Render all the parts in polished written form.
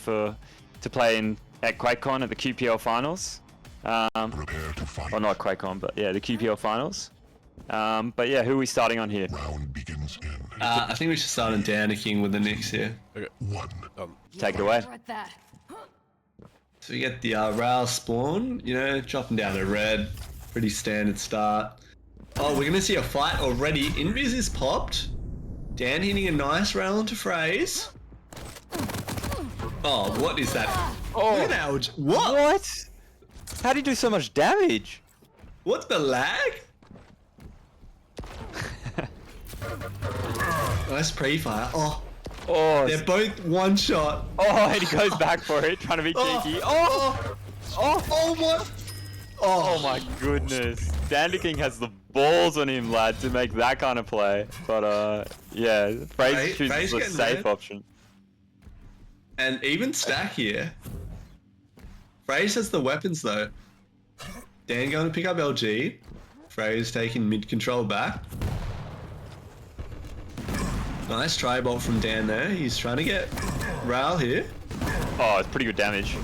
to play at QuakeCon at the QPL finals. Well, not QuakeCon, but yeah, the QPL finals. But yeah, who are we starting on here? Round begins in. I think we should start on dandaking with the Knicks here. Okay. Take it away. So we get the Rail spawn, you know, dropping down to red. Pretty standard start. Oh, we're gonna see a fight already. Invis is popped. Dan hitting a nice rail onto FraZe. Oh, what is that? Oh, look at that. What? What? How do you do so much damage? What's the lag? Nice pre-fire. Oh, they're both one shot. Oh, and he goes back for it, trying to be cheeky. Oh my goodness. dandaking has the balls on him, lad, to make that kind of play. But yeah, FraZe chooses the safe option. And even stack here. FraZe has the weapons though. Dan going to pick up LG. FraZe taking mid control back. Nice try bolt from Dan there. He's trying to get Rail here. Oh, it's pretty good damage.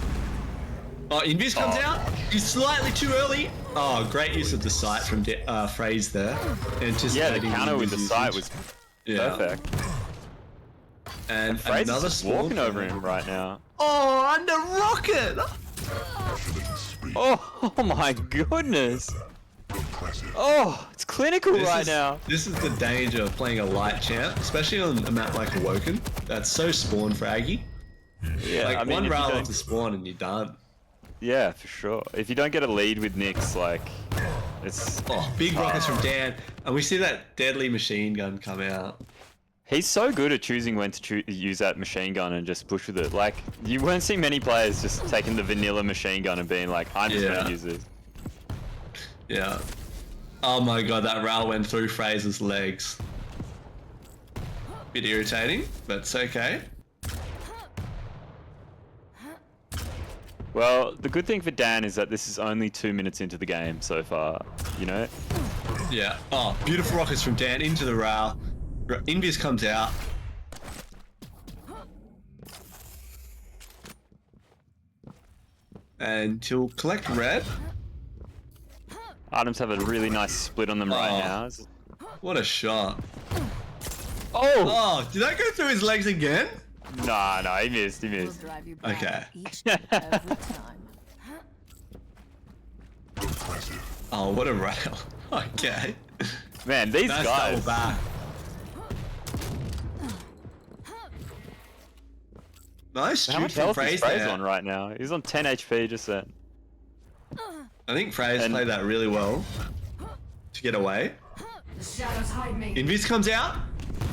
Oh, Invis comes out. He's slightly too early. Oh, great use of the sight from FraZe there. Yeah, the counter with the sight was perfect. And FraZe another is walking over him right now. Oh, under rocket! Oh my goodness! Oh, it's clinical now. This is the danger of playing a light champ, especially on a map like Awoken. That's so spawn fraggy. Yeah, like I mean, one rail off the spawn and you're done. Yeah, for sure. If you don't get a lead with Nyx, like, it's... Oh, big rockets from Dan. And we see that deadly machine gun come out. He's so good at choosing when to use that machine gun and just push with it. Like, you won't see many players just taking the vanilla machine gun and being like, I'm just gonna use this. Yeah. Oh my god, that rail went through FraZe's legs. Bit irritating, but it's okay. Well, the good thing for Dan is that this is only 2 minutes into the game so far, you know? Yeah. Oh, beautiful rockets from Dan into the rail. Invis comes out. And he'll collect red. Items have a really nice split on them right now. What a shot. Oh! Oh, did that go through his legs again? No, he missed, Okay. Oh, what a rail. Okay. Man, these guys. Back. Nice shoot. How much health is FraZe on right now? He's on 10 HP just then. I think FraZe played that really well to get away. Invis comes out.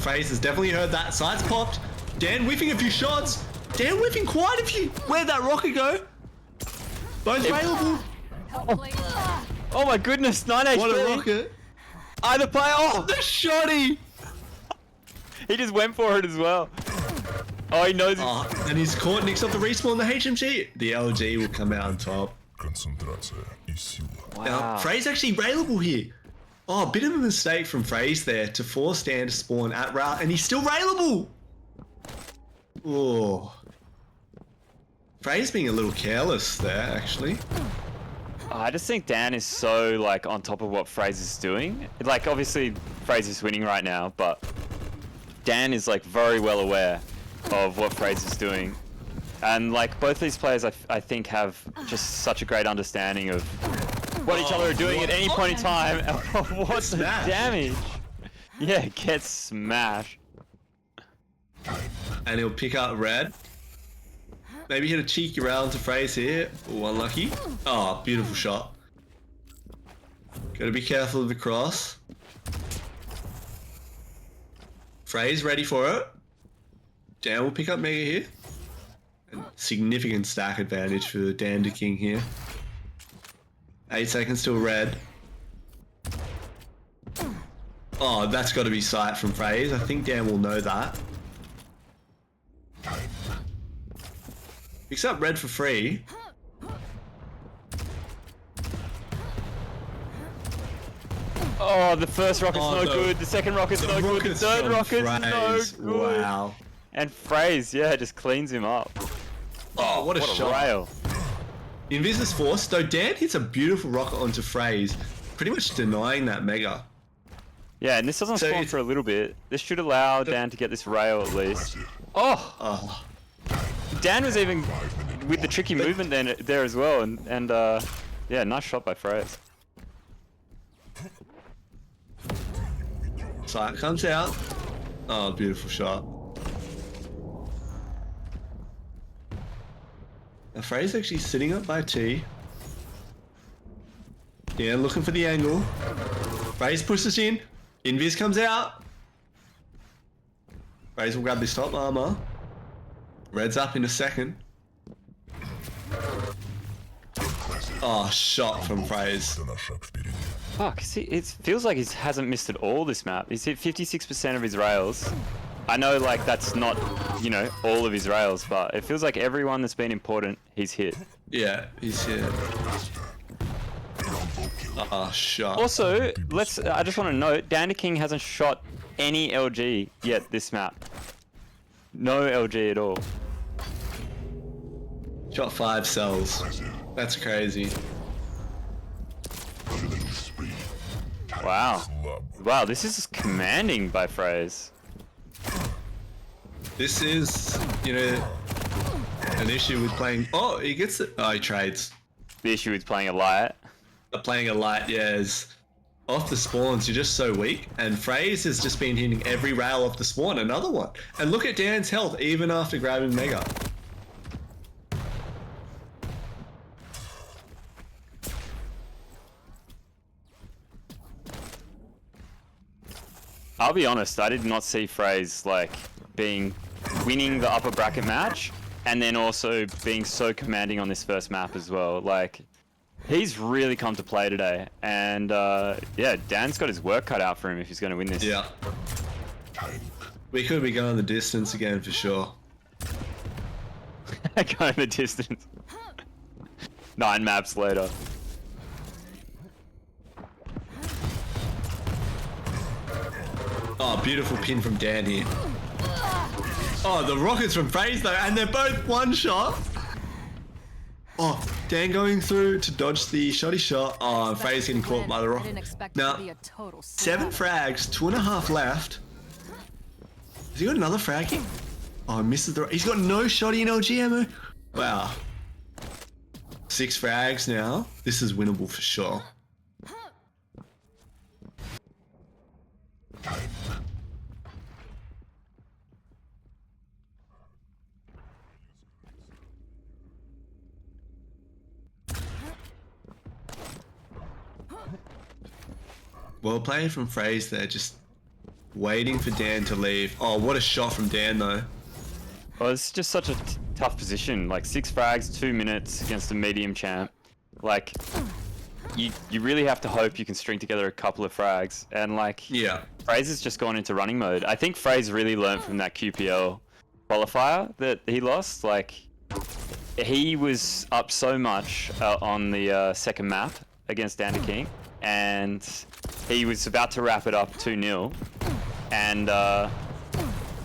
FraZe has definitely heard that. Sights popped. Dan whiffing a few shots. Dan whiffing quite a few. Where'd that rocket go? Both available. Oh my goodness, 9 HP. What a rocket. Either player. Oh, the shotty. He just went for it as well. Oh, he knows. Oh, and he's caught Nyx off the respawn. The HMG. The LG will come out on top. Wow. Now, FraZe actually railable here. Oh, a bit of a mistake from FraZe there to force Dan to spawn at rail, and he's still railable. Oh. FraZe being a little careless there, actually. I just think Dan is so, like, on top of what FraZe is doing. Like, obviously, FraZe is winning right now, but Dan is, like, very well aware of what FraZe is doing. And, like, both these players, I think, have just such a great understanding of what each other are doing at any point in time. What's the damage? Yeah, get smashed. And he'll pick up red. Maybe hit a cheeky round to FraZe here. Oh, unlucky. Oh, beautiful shot. Gotta be careful of the cross. FraZe ready for it. Dan will pick up Mega here. And significant stack advantage for dandaking here. 8 seconds till red. Oh, that's got to be sight from FraZe. I think Dan will know that. Picks up red for free. Oh, the first rocket's no good. The second rocket's no good. The third rocket's no good. Wow. And FraZe, yeah, just cleans him up. Oh, what a shot. rail. Invis is forced, though Dan hits a beautiful rocket onto FraZe, pretty much denying that mega. Yeah, and this doesn't So spawn it's- for a little bit. This should allow Dan to get this rail at least. Oh! Oh, Dan was even with the tricky movement there as well, and yeah, nice shot by FraZe. Sight comes out. Oh, beautiful shot. Now FraZe actually sitting up by T. Yeah, looking for the angle. FraZe pushes in. Invis comes out. FraZe will grab this top armor. Red's up in a second. Oh, shot from FraZe. Fuck, see, it feels like he hasn't missed at all this map. He's hit 56% of his rails. I know, like, that's not, you know, all of his rails, but it feels like everyone that's been important, he's hit. Yeah, he's here. Oh, shot. Also, I just want to note, dandaking hasn't shot any LG yet this map. No LG at all. Shot 5 cells. That's crazy. Wow. Wow, this is commanding by FraZe. This is, you know, an issue with playing. Oh, he gets it. Oh, he trades. The issue with playing a light. Playing a light, yeah, is off the spawns. You're just so weak. And FraZe has just been hitting every rail off the spawn. Another one. And look at Dan's health, even after grabbing Mega. I'll be honest, I did not see FraZe like winning the upper bracket match and then also being so commanding on this first map as well. Like, he's really come to play today, and yeah, Dan's got his work cut out for him if he's going to win this. Yeah. We could be going the distance again for sure. Going the distance. 9 maps later. Oh, beautiful pin from Dan here. Oh, the rockets from FraZe though, and they're both one shot. Oh, Dan going through to dodge the shotty shot. Oh, and FraZe getting caught by the rocket. Now, 7 frags, 2.5 left. Has he got another frag? Oh, misses the. He's got no shotty in LG ammo. Wow. 6 frags now. This is winnable for sure. Well played from FraZe there, just waiting for Dan to leave. Oh, what a shot from Dan though. Well, it's just such a tough position. Like 6 frags, 2 minutes against a medium champ. Like, you really have to hope you can string together a couple of frags. And like, Yeah. FraZe has just gone into running mode. I think FraZe really learned from that QPL qualifier that he lost. Like, he was up so much on the second map against dandaking, and he was about to wrap it up 2-0, and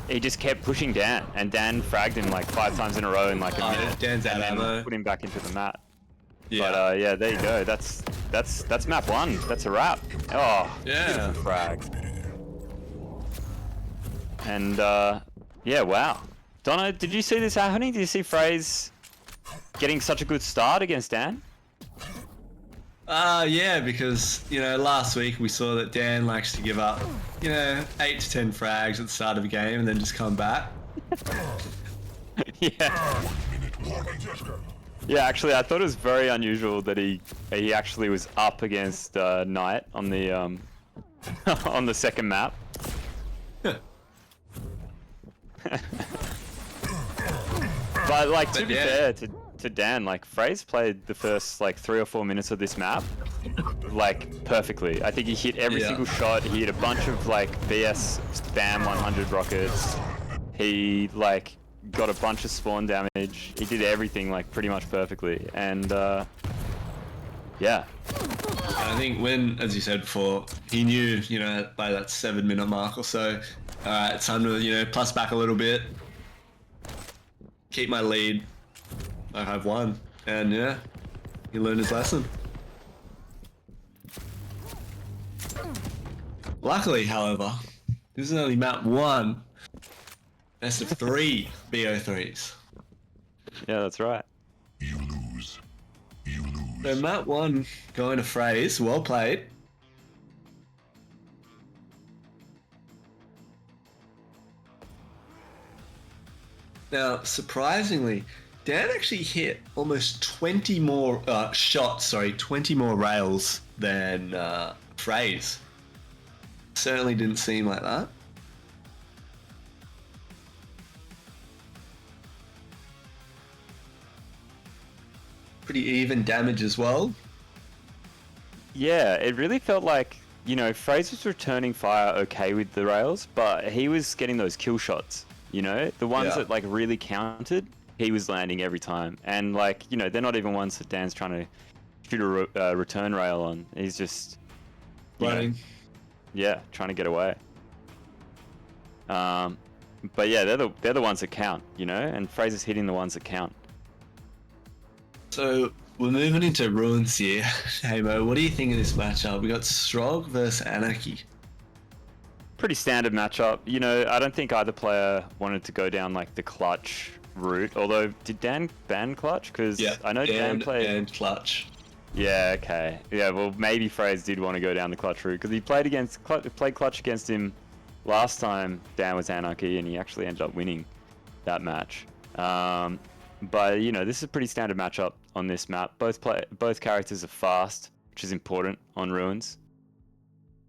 he just kept pushing Dan, and Dan fragged him like 5 times in a row in like a minute. Dan's out and then ammo. put him back into the mat. Yeah. But yeah, there you go. That's map 1. That's a wrap. Oh, Yeah. beautiful frag. And yeah, wow. Donna, did you see this happening? Did you see FraZe getting such a good start against Dan? Yeah, because, you know, last week we saw that Dan likes to give up, you know, 8 to 10 frags at the start of a game and then just come back. Yeah. Yeah, actually, I thought it was very unusual that he actually was up against Knight on the on the second map. But like, to be fair to Dan, like FraZe played the first like 3 or 4 minutes of this map like perfectly. I think he hit every single shot. He hit a bunch of like BS spam 100 rockets. He like got a bunch of spawn damage. He did everything like pretty much perfectly, and yeah. I think when, as you said before, he knew, you know, by that 7-minute mark or so, alright, it's time to, you know, plus back a little bit, keep my lead, I have won. And yeah, he learned his lesson. Luckily, however, this is only map 1. Best of 3 BO3s. Yeah, that's right. You lose. You lose. So map 1 going to FraZe. Well played. Now, surprisingly, Dan actually hit almost 20 more shots, sorry, 20 more rails than FraZe. Certainly didn't seem like that. Pretty even damage as well. Yeah, it really felt like, you know, FraZe was returning fire okay with the rails, but he was getting those kill shots, you know? The ones that, like, really counted, he was landing every time. And, like, you know, they're not even ones that Dan's trying to shoot a return rail on. He's just... Running. Yeah, trying to get away. But yeah, they're the ones that count, you know? And FraZe's hitting the ones that count. So we're moving into Ruins here. Hey Mo, what do you think of this matchup? We got Strog versus Anarchy. Pretty standard matchup. You know, I don't think either player wanted to go down like the clutch route. Although, did Dan ban clutch? Because I know Dan played and clutch. Yeah, okay. Yeah, well, maybe FraZe did want to go down the clutch route because he played clutch against him last time Dan was Anarchy, and he actually ended up winning that match. But you know, this is a pretty standard matchup on this map. Both characters are fast, which is important on Ruins.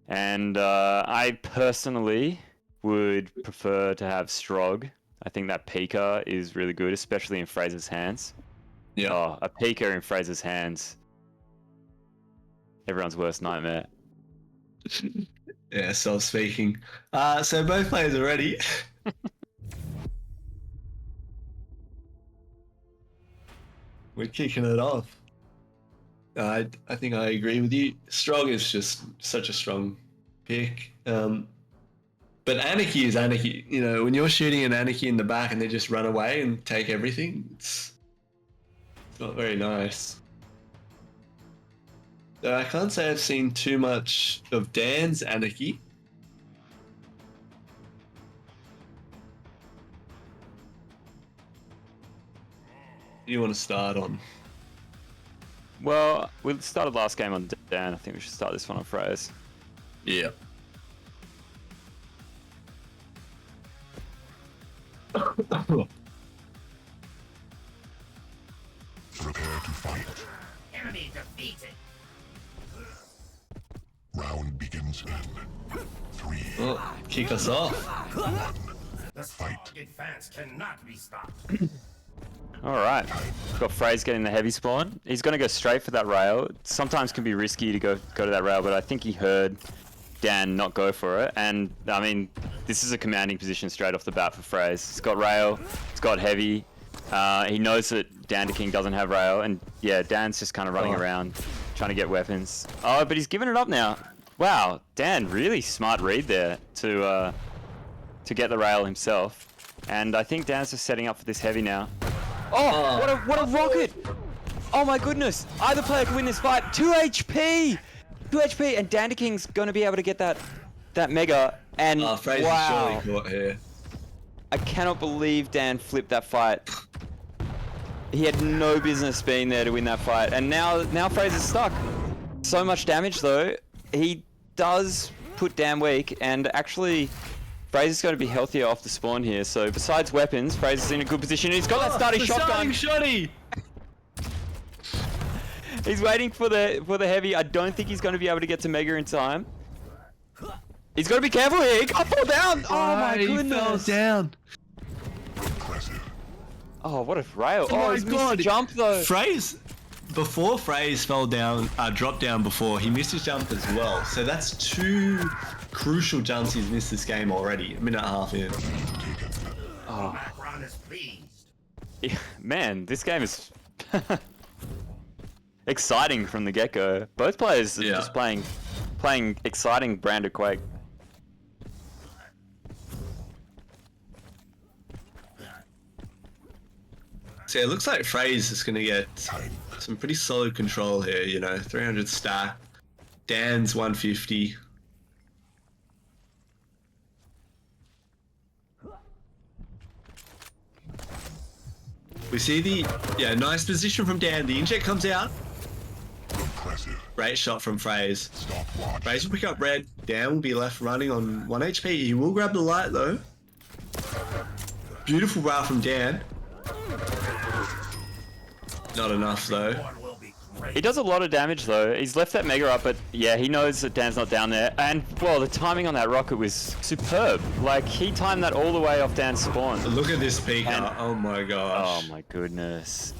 And I personally would prefer to have Strog. I think that Pika is really good, especially in FraZe's hands. Yeah. Oh, a Pika in FraZe's hands. Everyone's worst nightmare. Yeah, self-speaking. So both players are ready. We're kicking it off. I think I agree with you. Strong is just such a strong pick. But Anarchy is Anarchy. You know, when you're shooting an Anarchy in the back and they just run away and take everything, it's not very nice. So I can't say I've seen too much of Dan's Anarchy. You want to start on? Well, we started last game on Dan. I think we should start this one on FraZe. Yeah. Prepare to fight. Enemy defeated. Round begins in 3. Oh, kick us off. 1. The Fight. advance cannot be stopped. Alright, got FraZe getting the heavy spawn. He's going to go straight for that rail. Sometimes can be risky to go to that rail, but I think he heard Dan not go for it. And, I mean, this is a commanding position straight off the bat for FraZe. He's got rail, he's got heavy. He knows that dandaking doesn't have rail, and yeah, Dan's just kind of running around trying to get weapons. Oh, but he's giving it up now. Wow, Dan, really smart read there to get the rail himself. And I think Dan's just setting up for this heavy now. Oh, what a rocket! Oh my goodness! Either player can win this fight. 2 HP! 2 HP, and dandaking's gonna be able to get that mega. And FraZe wow, is surely caught here. I cannot believe Dan flipped that fight. He had no business being there to win that fight, and now FraZe is stuck. So much damage though. He does put Dan weak, and actually FraZe is going to be healthier off the spawn here. So besides weapons, FraZe is in a good position. He's got that starting shotgun. Shotty. He's waiting for the heavy. I don't think he's going to be able to get to mega in time. He's got to be careful here. He can't fall down. Oh my goodness. He fell down. Impressive. Oh, what a rail. Oh my he's missed God. the jump though. Before FraZe fell down, dropped down before, he missed his jump as well. So that's 2 crucial jumps he's missed this game already. A minute and a half in. Oh. Macron is pleased. Yeah, man, this game is exciting from the get-go. Both players are just playing exciting brand of Quake. So it looks like FraZe is going to get some pretty solid control here, you know, 300 stack. Dan's 150. We see the, nice position from Dan. The inject comes out. Impressive. Great shot from FraZe. Stopwatch. FraZe will pick up red. Dan will be left running on 1 HP. He will grab the light though. Beautiful rail from Dan. Not enough though. One will be great. He does a lot of damage though. He's left that Mega up, but yeah, he knows that Dan's not down there. And well, the timing on that rocket was superb. Like he timed that all the way off Dan's spawn. Look at this peeker. And- Oh my gosh. Oh my goodness.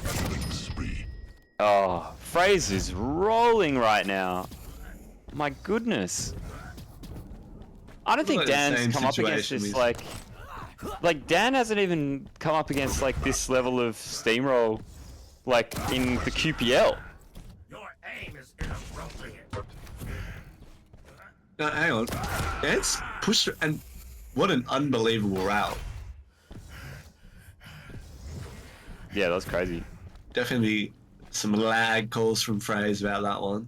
Killing spree. Oh, FraZe is rolling right now. My goodness. I don't think Like the Dan's same come up against situation this with- like Dan hasn't even come up against like this level of steamroll like in the QPL. Your aim is inappropriate. No, hang on. Dan's pushed and what an unbelievable route. Yeah, that was crazy. Definitely some lag calls from FraZe about that one.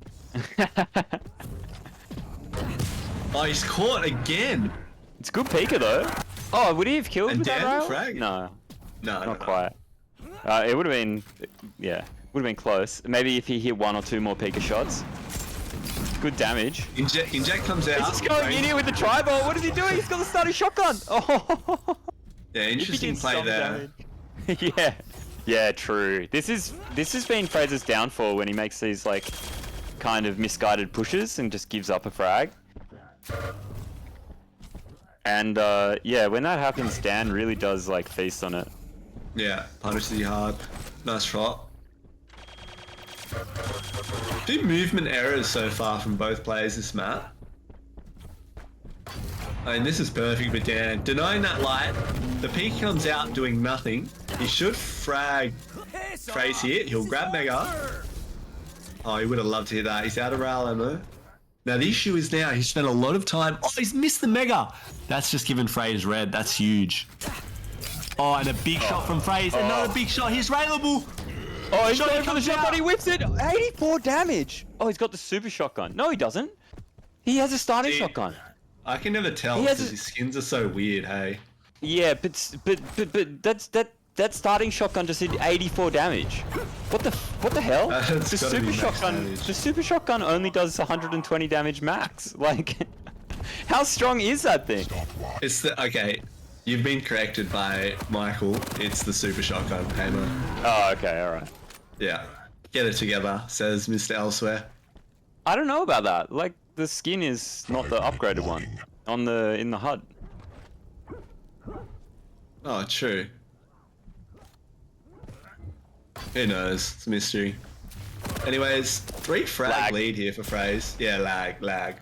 Oh, he's caught again. It's good peeker though. Oh, would he have killed And with that Dan rail? frag? No, No, not quite. It would have been, yeah, would have been close. Maybe if he hit 1 or 2 more peeker shots. Good damage. Inject comes out. He's just going in here with the tri-ball. What is he doing? He's got the starting shotgun. Oh, Yeah, If he interesting did play some there. damage. Yeah, yeah, true. This has been FraZe's downfall when he makes these like kind of misguided pushes and just gives up a frag. And yeah, when that happens, Dan really does like feast on it. Yeah, punishes you hard. Nice shot. Two movement errors so far from both players this map. I mean, this is perfect for Dan. Denying that light, the peak comes out doing nothing. He should frag FraZe here. He'll grab Mega. Oh, he would have loved to hit that. He's out of rail ammo. Now the issue is now he's spent a lot of time. Oh, he's missed the Mega. That's just given FraZe red. That's huge. Oh, and a big shot from FraZe. Another big shot. He's railable. Oh, he's Shot going for the comes shotgun. out. He whips it. 84 damage. Oh, he's got the super shotgun. No, he doesn't. He has a starting See, shotgun. I can never tell He has because a- his skins are so weird, hey. Yeah, but that starting shotgun just did 84 damage. What the hell? That's The gotta be super max shotgun. damage. The super shotgun only does 120 damage max. Like, how strong is that thing? Stopwatch. It's the okay. You've been corrected by Michael. It's the super shotgun, Hamer. Oh, okay, all right. Yeah. Get it together, says Mr. Elsewhere. I don't know about that. Like, the skin is not the upgraded one in the HUD. Oh, true. Who knows? It's a mystery. Anyways, 3 frag Lag. lead here for FraZe. Yeah, lag.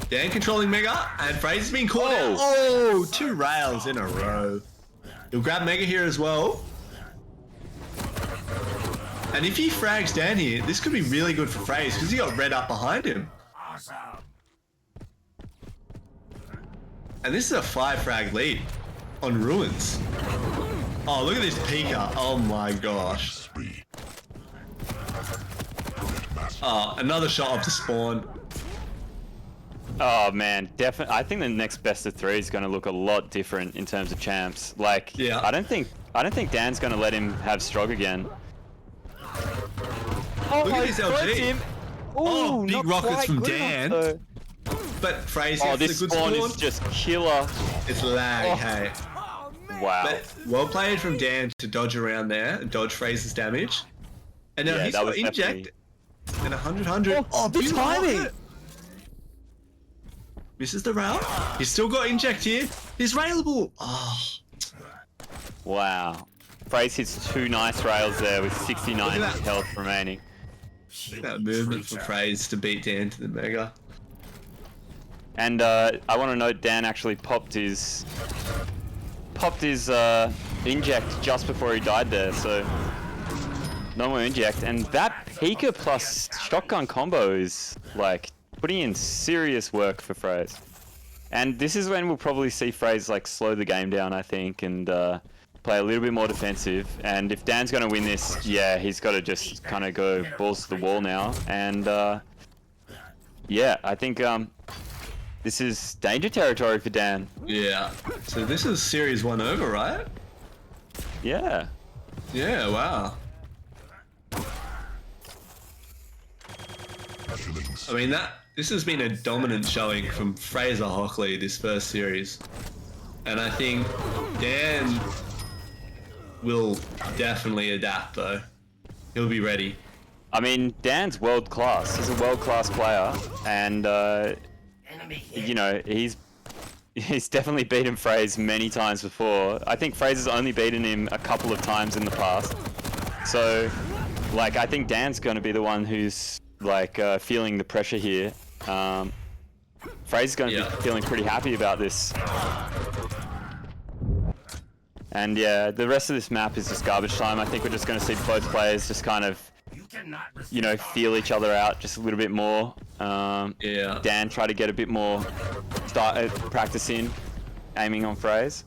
Dan controlling Mega, and FraZe has been caught out. Oh, 2 rails in a row. He'll grab Mega here as well. And if he frags Dan here, this could be really good for FraZe because he got red up behind him. Awesome. And this is a 5 frag lead on Ruins. Oh, look at this peeker. Oh my gosh. Spree. Oh, another shot off the spawn. Oh man, definitely. I think the next best of 3 is going to look a lot different in terms of champs. Like, Yeah. I don't think Dan's going to let him have Strog again. Oh, Look at he this throws LG. him. Oh, Ooh, big not rockets quite from good Dan. enough, though. But FraZe Oh, gets this a good spawn spawn. is just killer. It's lag, Oh. hey. Wow. But well played from Dan to dodge around there and dodge FraZe's damage. And now Yeah, he's that got was inject definitely- and 100. Oh, the beautiful timing. rocket. Misses the rail. He's still got inject here. He's railable. Oh, Wow. FraZe hits 2 nice rails there with 69 Look at that. health remaining. that movement from FraZe to beat Dan to the Mega. And I want to note Dan actually popped his inject just before he died there, so no more inject. And that peeker plus shotgun combo is like putting in serious work for FraZe. And this is when we'll probably see FraZe like slow the game down, I think, and play a little bit more defensive. And if Dan's going to win this, yeah, he's got to just kind of go balls to the wall now. And yeah, I think this is danger territory for Dan. Yeah. So this is series 1 over, right? Yeah. Yeah, wow. I mean, this has been a dominant showing from FraZe Hockley this first series. And I think Dan will definitely adapt though. He'll be ready. I mean, Dan's world class. He's a world class player, and you know, he's definitely beaten FraZe many times before. I think FraZe has only beaten him a couple of times in the past. So, like, I think Dan's going to be the one who's like feeling the pressure here. FraZe is going to be feeling pretty happy about this. And yeah, the rest of this map is just garbage time. I think we're just going to see both players just kind of, you know, feel each other out just a little bit more. Dan try to get a bit more practice in, aiming on FraZe.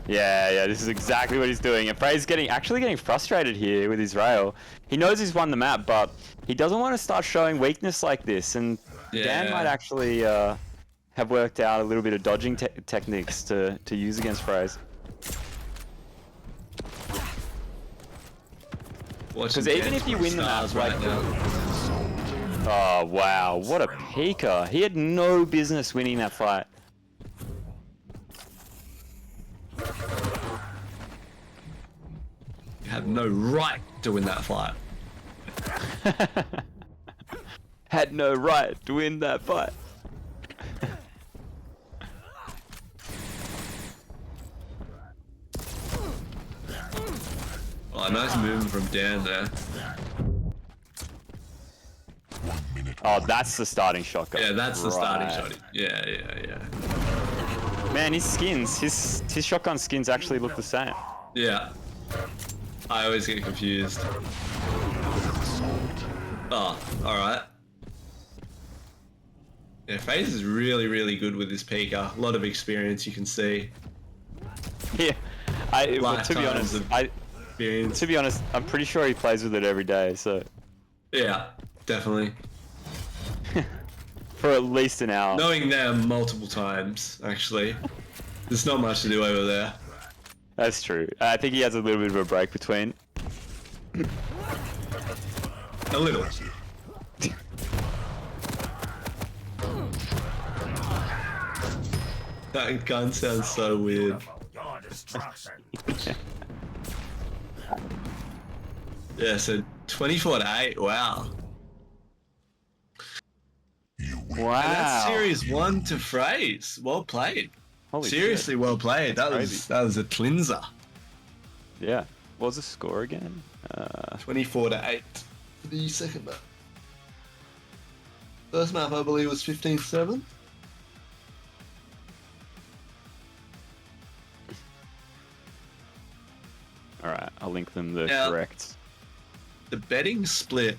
Yeah, this is exactly what he's doing. And FraZe actually getting frustrated here with his rail. He knows he's won the map, but he doesn't want to start showing weakness like this. And Dan might actually have worked out a little bit of dodging techniques to use against FraZe. Because even if you win the map, like, oh wow, what a peeker! He had no business winning that fight. You have no right to win that fight. Had no right to win that fight. Oh, nice movement from Dan there. Oh, that's the starting shotgun. Yeah, that's the starting shot. Yeah. Man, his skins, his shotgun skins actually look the same. Yeah. I always get confused. Oh, alright. Yeah, FaZe is really, really good with this peeker. A lot of experience, you can see. Yeah, well, to be honest, I'm pretty sure he plays with it every day. So. Yeah, definitely. For at least an hour. Knowing them multiple times, actually. There's not much to do over there. That's true. I think he has a little bit of a break between. A little. That gun sounds so weird. Yeah, so 24-8, wow. Wow. And that's series 1 to FraZe. Well played. Holy Seriously, shit. well played. That was a cleanser. Yeah. What was the score again? 24-8 for the second map. First map, I believe, was 15-7. Alright, I'll link them the correct. The betting split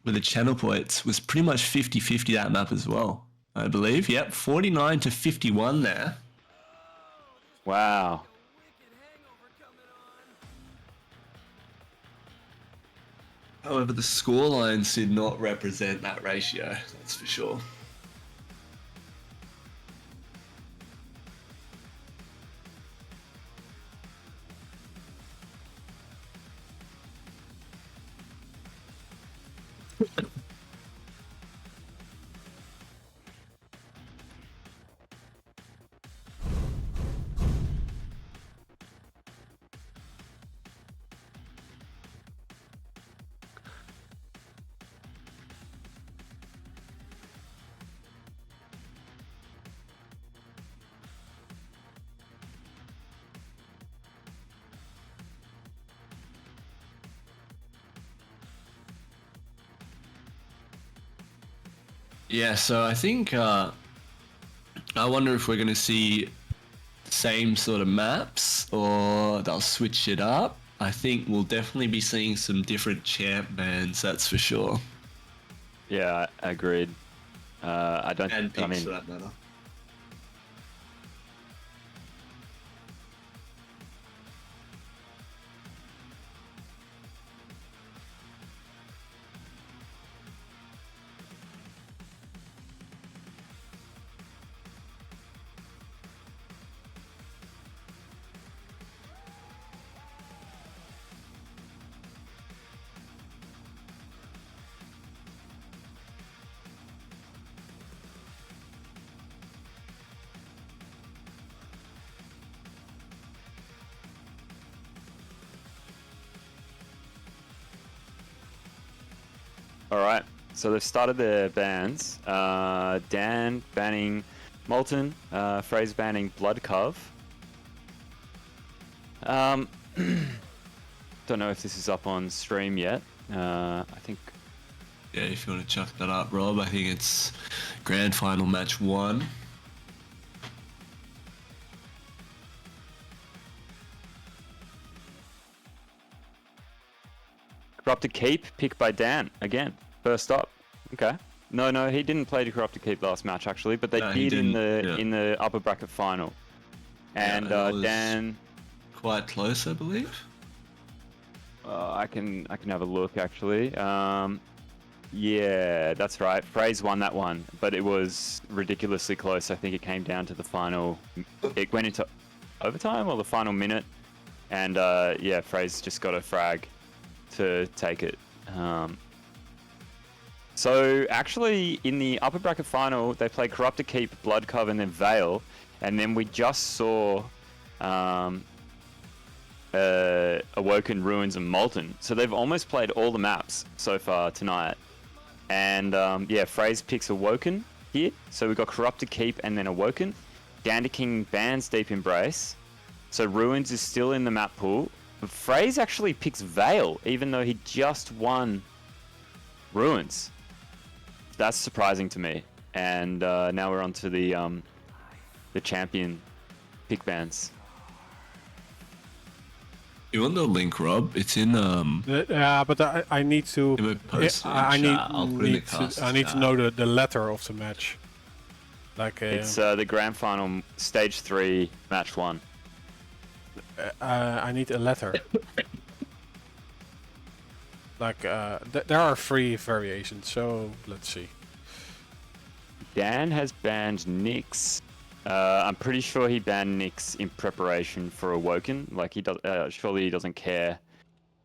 with the channel points was pretty much 50-50 that map as well, I believe. Yep, 49-51 there. Wow. However, the scorelines did not represent that ratio, that's for sure. Yeah, so I think, I wonder if we're going to see same sort of maps or they'll switch it up. I think we'll definitely be seeing some different champ bans, that's for sure. Yeah, agreed. I don't. And I picks mean, for that matter. all right. So they've started their bans. Dan banning Molten. FraZe banning Bloodcove. Don't know if this is up on stream yet. I think. Yeah, if you want to chuck that up, Rob, I think it's grand final match 1. Corrupted Keep, picked by Dan again. First up. Okay. No, he didn't play to Corrupted Keep last match actually, but they No, he did in didn't, in the upper bracket final. And that was Dan, quite close, I believe. I can have a look actually. Yeah, that's right. FraZe won that one, but it was ridiculously close. I think it came down to the final. It went into overtime or the final minute, and yeah, FraZe just got a frag to take it. So actually, in the upper bracket final, they played Corrupted Keep, Bloodcove, and then Veil, and then we just saw Awoken, Ruins, and Molten. So they've almost played all the maps so far tonight. And yeah, FraZe picks Awoken here. So we've got Corrupted Keep and then Awoken. dandaking bans Deep Embrace. So Ruins is still in the map pool. But FraZe actually picks Veil, even though he just won Ruins. That's surprising to me. And now we're on to the champion pick bans. You want the link, Rob? It's in Yeah, but I need to. in my post. I need, I'll put it in the cast I need to chat. know the letter of the match. Like It's the grand final, stage 3, match 1. I need a letter. Like there are 3 variations, so let's see. Dan has banned Nyx. I'm pretty sure he banned Nyx in preparation for Awoken. Like he does, surely he doesn't care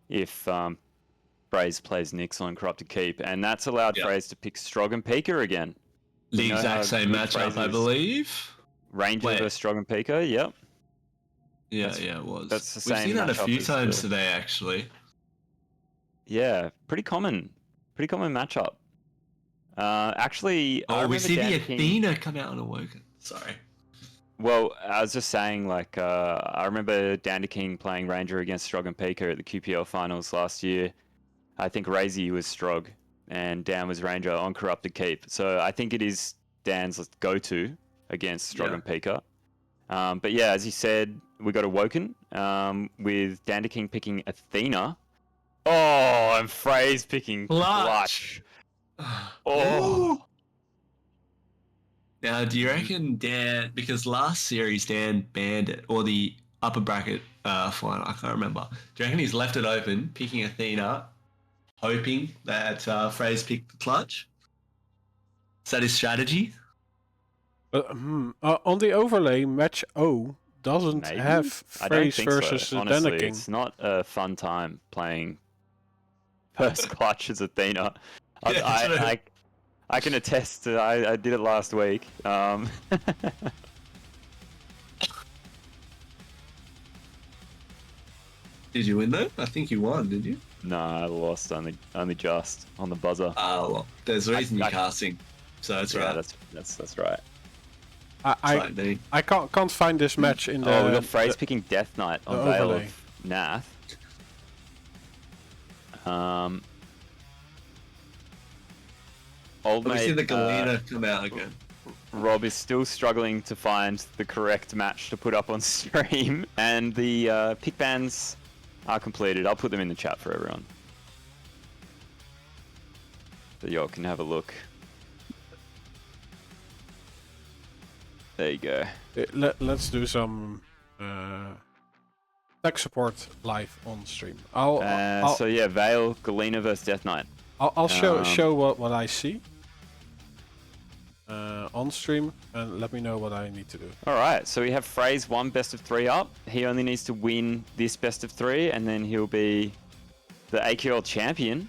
if FraZe plays Nyx on Corrupted Keep, and that's allowed FraZe to pick Strog and Pika again. The You know how exact same good matchup, FraZe I is? believe. Ranger Wait. versus Strog and Pika. Yep. Yeah, it was. that's the We've same seen that a matchup few as times the- today, actually. Yeah, pretty common matchup. Actually, I Oh, we remember see the Dan King- Athena come out on Awoken. Sorry. Well, I was just saying, like, I remember dandaking playing Ranger against Strog and Pika at the QPL finals last year. I think Razy was Strog and Dan was Ranger on Corrupted Keep. So I think it is Dan's go-to against Strog and Pika. But yeah, as you said, we got Awoken with dandaking picking Athena. Oh, and FraZe picking Clutch. Oh. Now, do you reckon Dan, because last series Dan banned it, or the upper bracket final, I can't remember. Do you reckon he's left it open, picking Athena, hoping that FraZe picked the clutch? Is that his strategy? On the overlay, match O doesn't Maybe? have I don't FraZe think versus so. Honestly, dandaking. it's not a fun time playing first Clutch as Athena. I can attest to. I did it last week. Did you win though? I think you won, did you? No, I lost only just on the buzzer. Oh, well, there's a reason I- you're casting, so that's yeah, right. that's right. I can't find this match in the. Oh, we got FraZe picking Death Knight on the Veil overlay. of Nath. Old We see mate, the Galena come out again. Rob is still struggling to find the correct match to put up on stream, and the pick bans are completed. I'll put them in the chat for everyone, so y'all can have a look. There you go. Let's do some tech support live on stream. I'll So yeah, Vale, Galena versus Death Knight. I'll show what I see on stream, and let me know what I need to do. All right, so we have FraZe 1 best of 3 up. He only needs to win this best of 3, and then he'll be the AQL champion.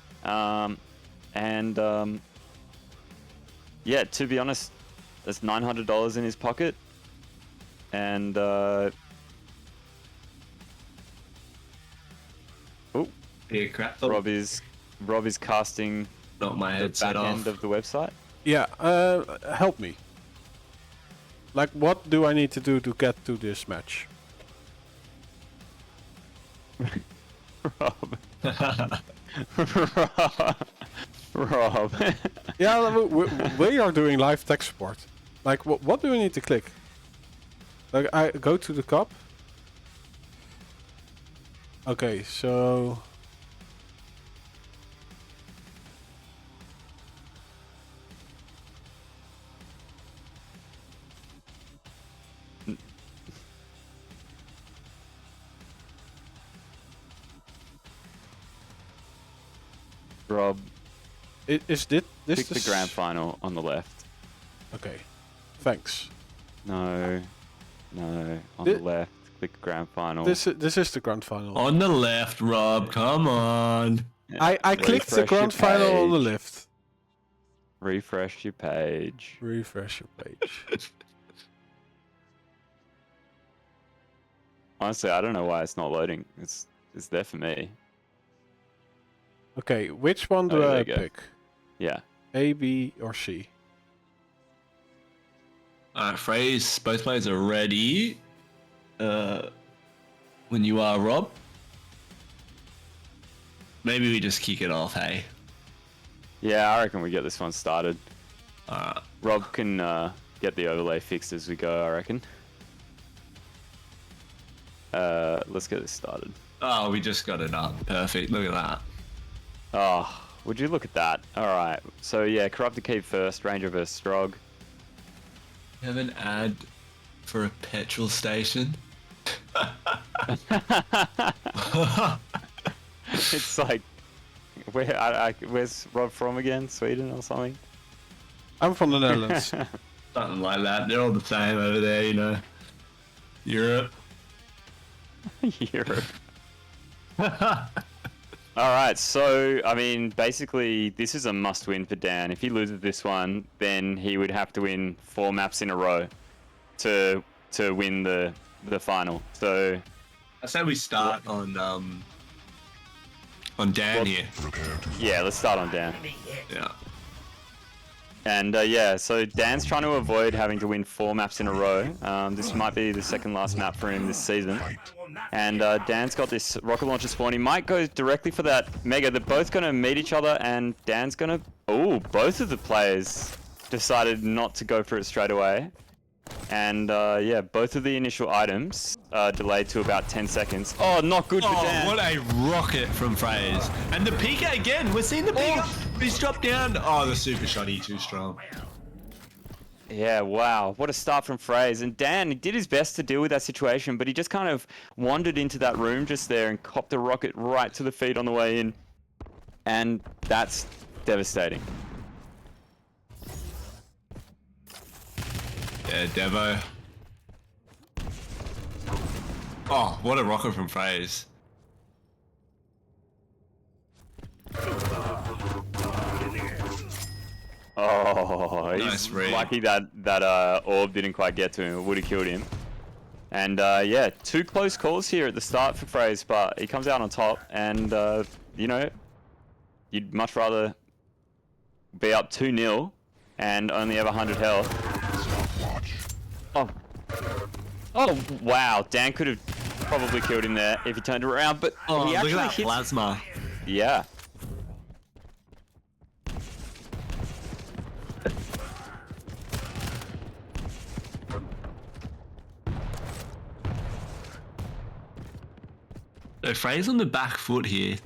Yeah, to be honest, there's $900 in his pocket, and Yeah, crap. Rob is casting Not my the headset back off. end of the website. Yeah, help me. Like, what do I need to do to get to this match? Rob. Rob. Yeah, we are doing live tech support. Like, what do we need to click? Like, I go to the cup. Okay, so... Rob, Is this pick the grand final on the left. Okay, thanks. No, on Thi- the left. Click grand final. This is the grand final. On the left, Rob. Come on. I clicked the Refresh your grand final on the page. left. Refresh your page. Refresh your page. Honestly, I don't know why it's not loading. It's there for me. Okay, which one do Oh, there I you go. pick? Yeah. A, B, or C? Alright, FraZe, both players are ready. When you are, Rob. Maybe we just kick it off, hey? Yeah, I reckon we get this one started. Alright. Rob can get the overlay fixed as we go, I reckon. Let's get this started. Oh, we just got it up. Perfect. Look at that. Oh, would you look at that? Alright, so yeah, Corrupted Keep first, Ranger versus Strog. Have an ad for a petrol station. It's like, where's Rob from again? Sweden or something? I'm from the Netherlands. Something like that. They're all the same over there, you know. Europe. Europe. Alright, so, I mean, basically, this is a must-win for Dan. If he loses this one, then he would have to win 4 maps in a row to win the final. So, I say we start on Dan here. Prepare to yeah, let's start on Dan. Yeah. And yeah, so Dan's trying to avoid having to win 4 maps in a row. This might be the second last map for him this season. And Dan's got this rocket launcher spawn. He might go directly for that Mega. They're both going to meet each other, and Dan's going to... Oh, both of the players decided not to go for it straight away. And yeah, both of the initial items delayed to about 10 seconds. Oh, not good for Dan. What a rocket from FraZe. And the PK again. We're seeing the PK. He's dropped down. Oh, the super shotty too strong. Yeah, wow. What a start from FraZe. And Dan, he did his best to deal with that situation, but he just kind of wandered into that room just there and copped a rocket right to the feet on the way in. And that's devastating. Yeah, Devo. Oh, what a rocket from FraZe. Oh, he's Nice read. lucky that orb didn't quite get to him. It would have killed him. And yeah, 2 close calls here at the start for FraZe, but he comes out on top. And you know, you'd much rather be up 2-0 and only have 100 health. stopwatch. Oh. Oh, wow. Dan could have probably killed him there if he turned around, but Oh, he look actually at that hits... plasma. Yeah. So FraZe on the back foot here.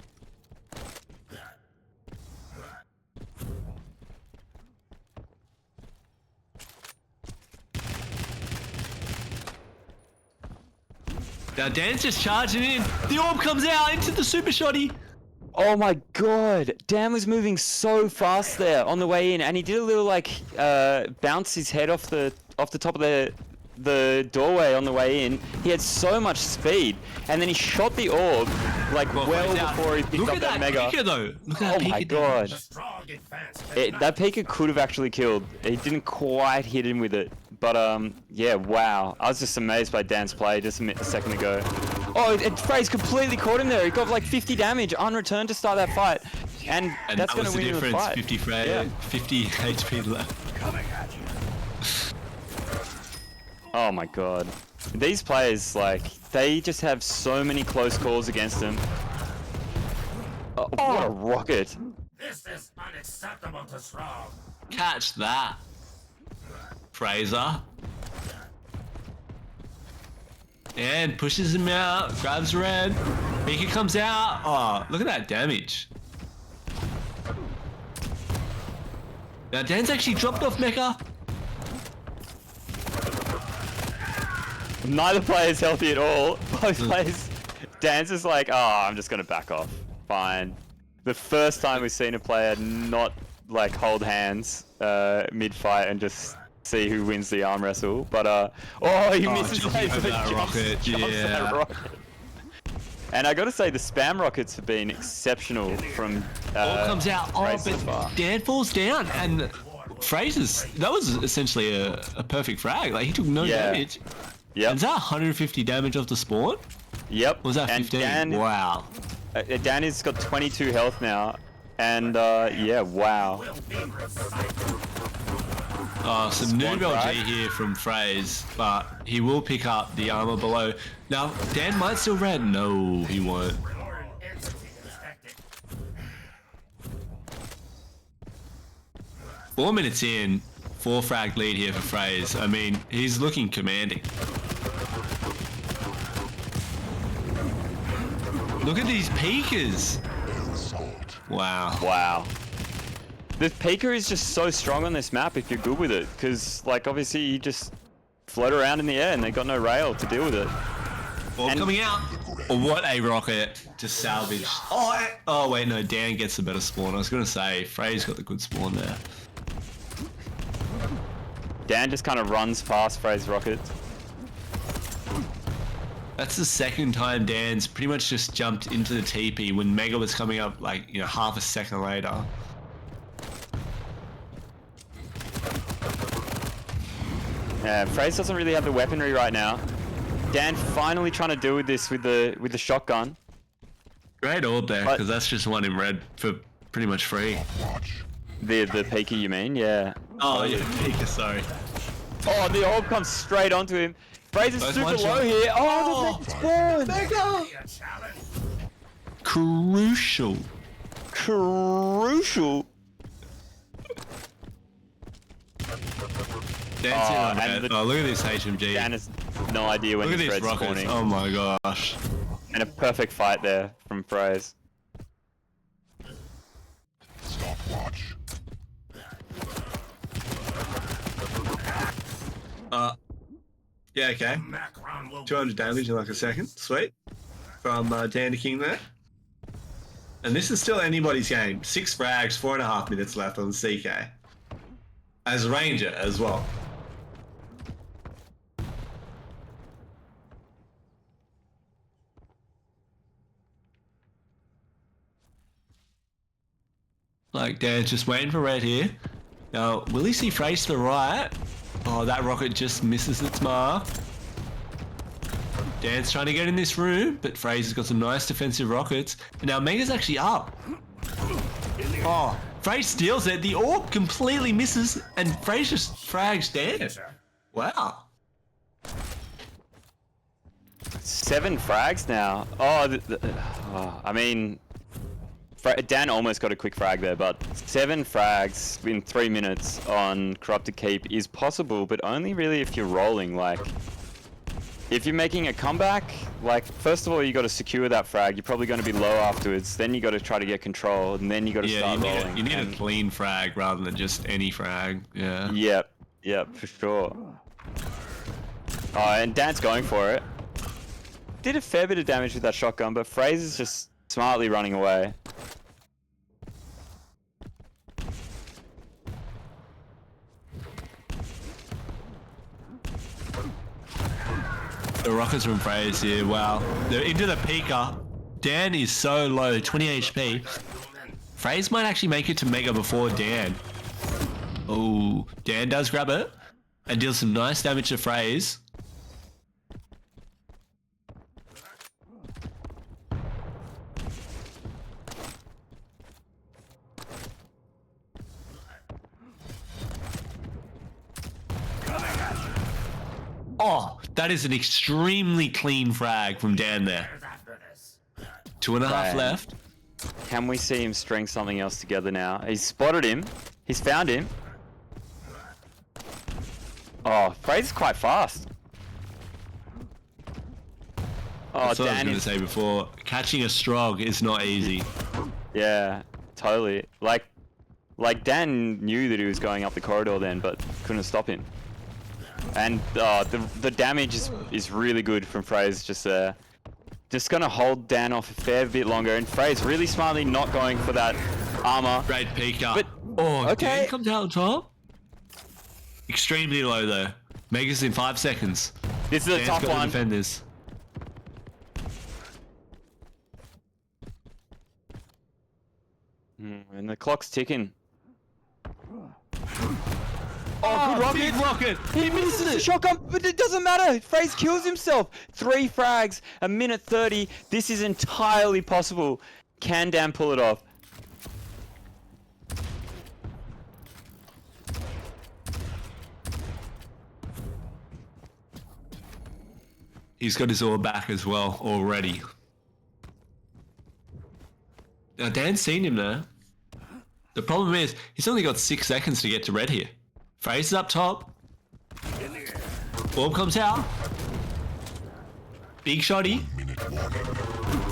Now Dan's just charging in. The orb comes out into the super shotty. Oh my god, Dan was moving so fast there on the way in, and he did a little like bounce his head off the top of the doorway on the way in. He had so much speed, and then he shot the orb like well before he picked up that mega. Pika, though. Look at Oh that my Pika god, Strong advance. that Pika could have actually killed. He didn't quite hit him with it, but yeah, wow. I was just amazed by Dan's play just a second ago. Oh, FraZe completely caught him there. He got like 50 damage unreturned to start that fight, and that's going to win the fight. 50 HP left. Coming at you. Oh my god. These players, like, they just have so many close calls against them. Oh, what a rocket. This is unacceptable to Strong. Catch that, Fraser. And pushes him out, grabs red. Pika comes out. Oh, look at that damage. Now Dan's actually dropped off Mecha. Neither player's healthy at all. Both players. Dan's just like, oh, I'm just gonna back off. Fine. The first time we've seen a player not like hold hands mid-fight and just see who wins the arm wrestle. But oh, he misses jumping over that rocket. that rocket. And I gotta say, the spam rockets have been exceptional from Ball comes out. Oh, FraZe so but far. Dan falls down, and FraZe's that was essentially a perfect frag. Like he took no damage. Yep. And is that 150 damage off the spawn? Yep. Or was that 15? Wow. Dan has got 22 health now, and yeah, wow. Some noob frag. LG here from FraZe, but he will pick up the armor below. Now, Dan might still red. No, he won't. Foreign entity detected. 4 minutes in, 4 frag lead here for FraZe. I mean, he's looking commanding. Look at these peekers. Wow. Wow. The Pika is just so strong on this map if you're good with it, because like obviously you just float around in the air and they got no rail to deal with it. Ball coming out. Oh, what a rocket to salvage. Oh wait, no, Dan gets the better spawn. I was gonna say, FraZe got the good spawn there. Dan just kind of runs past FraZe rockets. That's the second time Dan's pretty much just jumped into the TP when Mega was coming up like, you know, half a second later. Yeah, FraZe doesn't really have the weaponry right now. Dan finally trying to deal with this with the shotgun. Great orb there, because that's just one in red for pretty much free. The Pika, you mean? Yeah. Oh yeah, Pika, sorry. Oh, the orb comes straight onto him. FraZe is super low here. Oh, the spawn! Mega! A challenge. Crucial. Crucial. Dan's in on and it. Oh, look at this HMG. Dan has no idea when Look at this these red's rockets. spawning. Oh my gosh. And a perfect fight there from FraZe. Stopwatch. Yeah, okay. Macron will 200 damage in like a second. Sweet. From dandaking there. And this is still anybody's game. 6 frags, 4.5 minutes left on CK. As Ranger as well. Like, Dan's just waiting for red here. Now, will he see FraZe to the right? Oh, that rocket just misses its mark. Dan's trying to get in this room, but FraZe has got some nice defensive rockets. And now Mega's actually up. Oh, FraZe steals it. The orb completely misses, and FraZe just frags Dan. Wow. 7 frags now. Oh, I mean, Dan almost got a quick frag there, but 7 frags in 3 minutes on Corrupted Keep is possible, but only really if you're rolling. Like, if you're making a comeback, like, first of all, you got to secure that frag. You're probably going to be low afterwards. Then you got to try to get control, and then you got to start rolling. You need a clean frag rather than just any frag. Yeah. Yep, for sure. Oh, and Dan's going for it. did a fair bit of damage with that shotgun, but FraZe is just smartly running away. The rockets from FraZe here, wow. They're into the peaker. Dan is so low, 20 HP. FraZe might actually make it to Mega before Dan. Oh, Dan does grab it and deals some nice damage to FraZe. Oh, that is an extremely clean frag from Dan there. Where's after this? 2.5 Right. left. Can we see him string something else together now? He's spotted him. He's found him. Oh, FraZe is quite fast. Oh, That's what I was Dan going to is... say before. Catching a Strog is not easy. Yeah, totally. Like Dan knew that he was going up the corridor then, but couldn't stop him. And the damage is really good from FraZe just there. Just gonna hold Dan off a fair bit longer, and FraZe really smartly not going for that armor. Great peeker. But- Oh, okay. Dan comes out on top. Extremely low though. Megas in 5 seconds. This is a Dan's tough got to one. defend this. And the clock's ticking. Oh, good rocket. big rocket. He misses the shotgun, but it doesn't matter. FraZe kills himself. 3 frags, a minute 30. This is entirely possible. Can Dan pull it off? He's got his ore back as well already. Now Dan's seen him there. The problem is he's only got 6 seconds to get to red here. FraZe is up top. Orb comes out. Big shotty.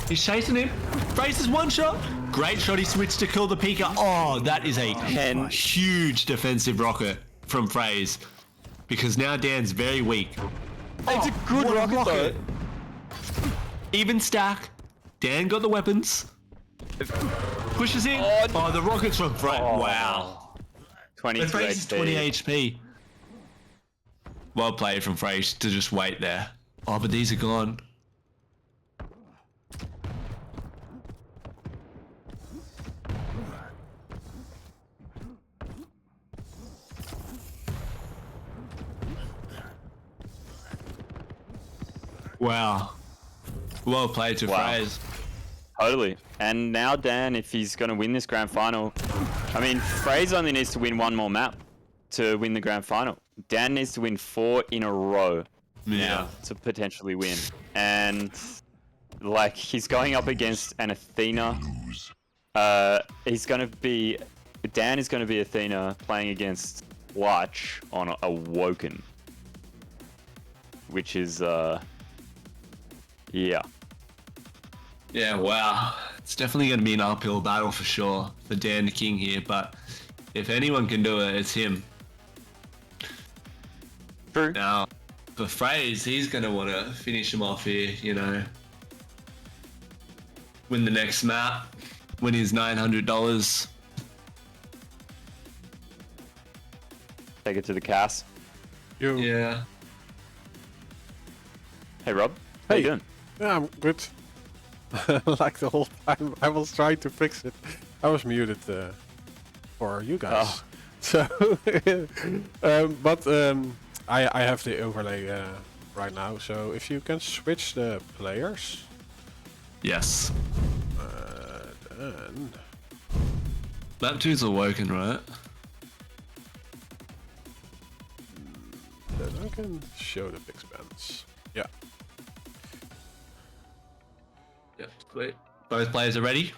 He's chasing him. FraZe is one shot. Great shot. He switched to kill the peeker. Oh, that is a huge defensive rocket from FraZe. Because now Dan's very weak. It's a good What a rocket, Even stack. Dan got the weapons. Pushes in. Oh, the rockets from front. Oh. Wow. 22 But FraZe is HP. 20 HP. Well played from FraZe to just wait there. Oh, but these are gone. Wow. Well played to Wow. FraZe. Totally. And now Dan, if he's going to win this grand final, I mean, FraZe only needs to win 1 more map to win the grand final. Dan needs to win 4 in a row Yeah. to potentially win. And like, he's going up against an Athena. He's going to be, Dan is going to be Athena playing against Clutch on Awoken. Which is, yeah. Yeah, wow. It's definitely going to be an uphill battle for sure for Dan the King here, but if anyone can do it, it's him. True. Now, for FraZe, he's going to want to finish him off here, you know. Win the next map, win his $900. Take it to the cast. Yeah. Hey Rob, how you Hey. doing? Yeah, I'm good. Like the whole time, I was trying to fix it. I was muted for you guys. Oh. So, but I have the overlay right now. So if you can switch the players, Yes. then Map 2's Awoken, right? I can show the big spans. Yeah. Yep, sweet. Both players are ready.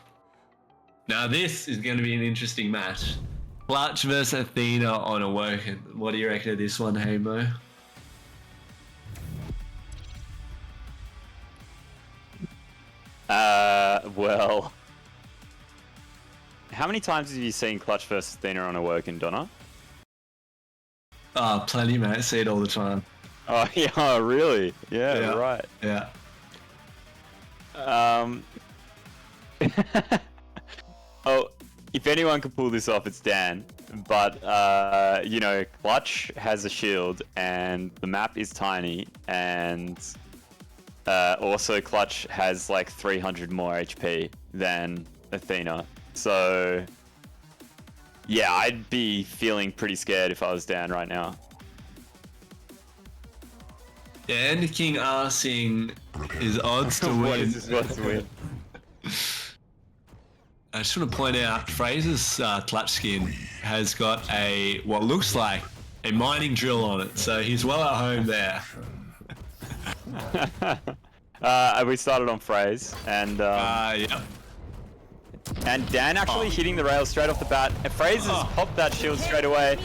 Now this is going to be an interesting match. Clutch versus Athena on Awoken. What do you reckon of this one, Hamo? Well, how many times have you seen Clutch versus Athena on Awoken, Donna? Ah, plenty, mate. See it all the time. Oh yeah, really? Yeah, Yeah. right. Yeah. Oh, if anyone can pull this off, it's Dan. But, you know, Clutch has a shield, and the map is tiny, and also Clutch has like 300 more HP than Athena. So, yeah, I'd be feeling pretty scared if I was Dan right now. Dan King asking his odds to What win. is his odds to win? I just want to point out, Fraser's clutch skin has got a what looks like a mining drill on it, so he's well at home there. We started on FraZe, and Yeah. and Dan actually hitting the rails straight off the bat. And FraZe has popped that shield straight away.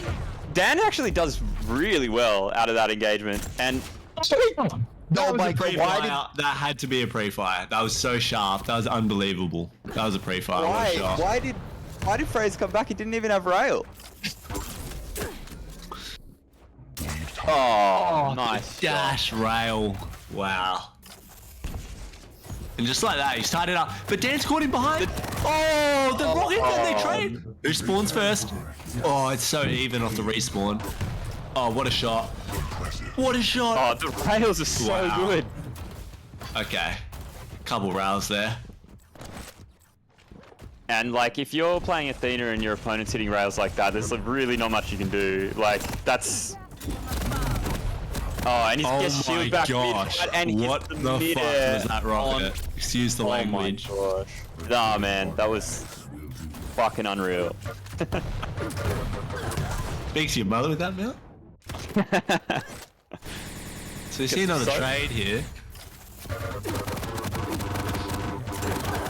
Dan actually does really well out of that engagement, and That was my a God, pre-fire. That had to be a pre-fire. That was so sharp. That was unbelievable. That was a pre-fire. What a shot. why did FraZe come back? He didn't even have rail. Oh, nice shot. Dash rail. Wow. And just like that, he started up. But Dan's caught him behind. The rocket that they trade. Who spawns first? Oh, it's so even off the respawn. Oh, what a shot. What a shot. Oh, the rails are so Wow. good. Okay. Couple rails there. And like, if you're playing Athena and your opponent's hitting rails like that, there's like, really not much you can do. Like, that's... Oh, and he Oh gets my shield back gosh. mid, and he What hits the fuck mid-air was that rocket? Excuse the language. Oh my gosh. Nah, man, that was fucking unreal. Speaks to your mother with that, Mel? So you see another so- trade here.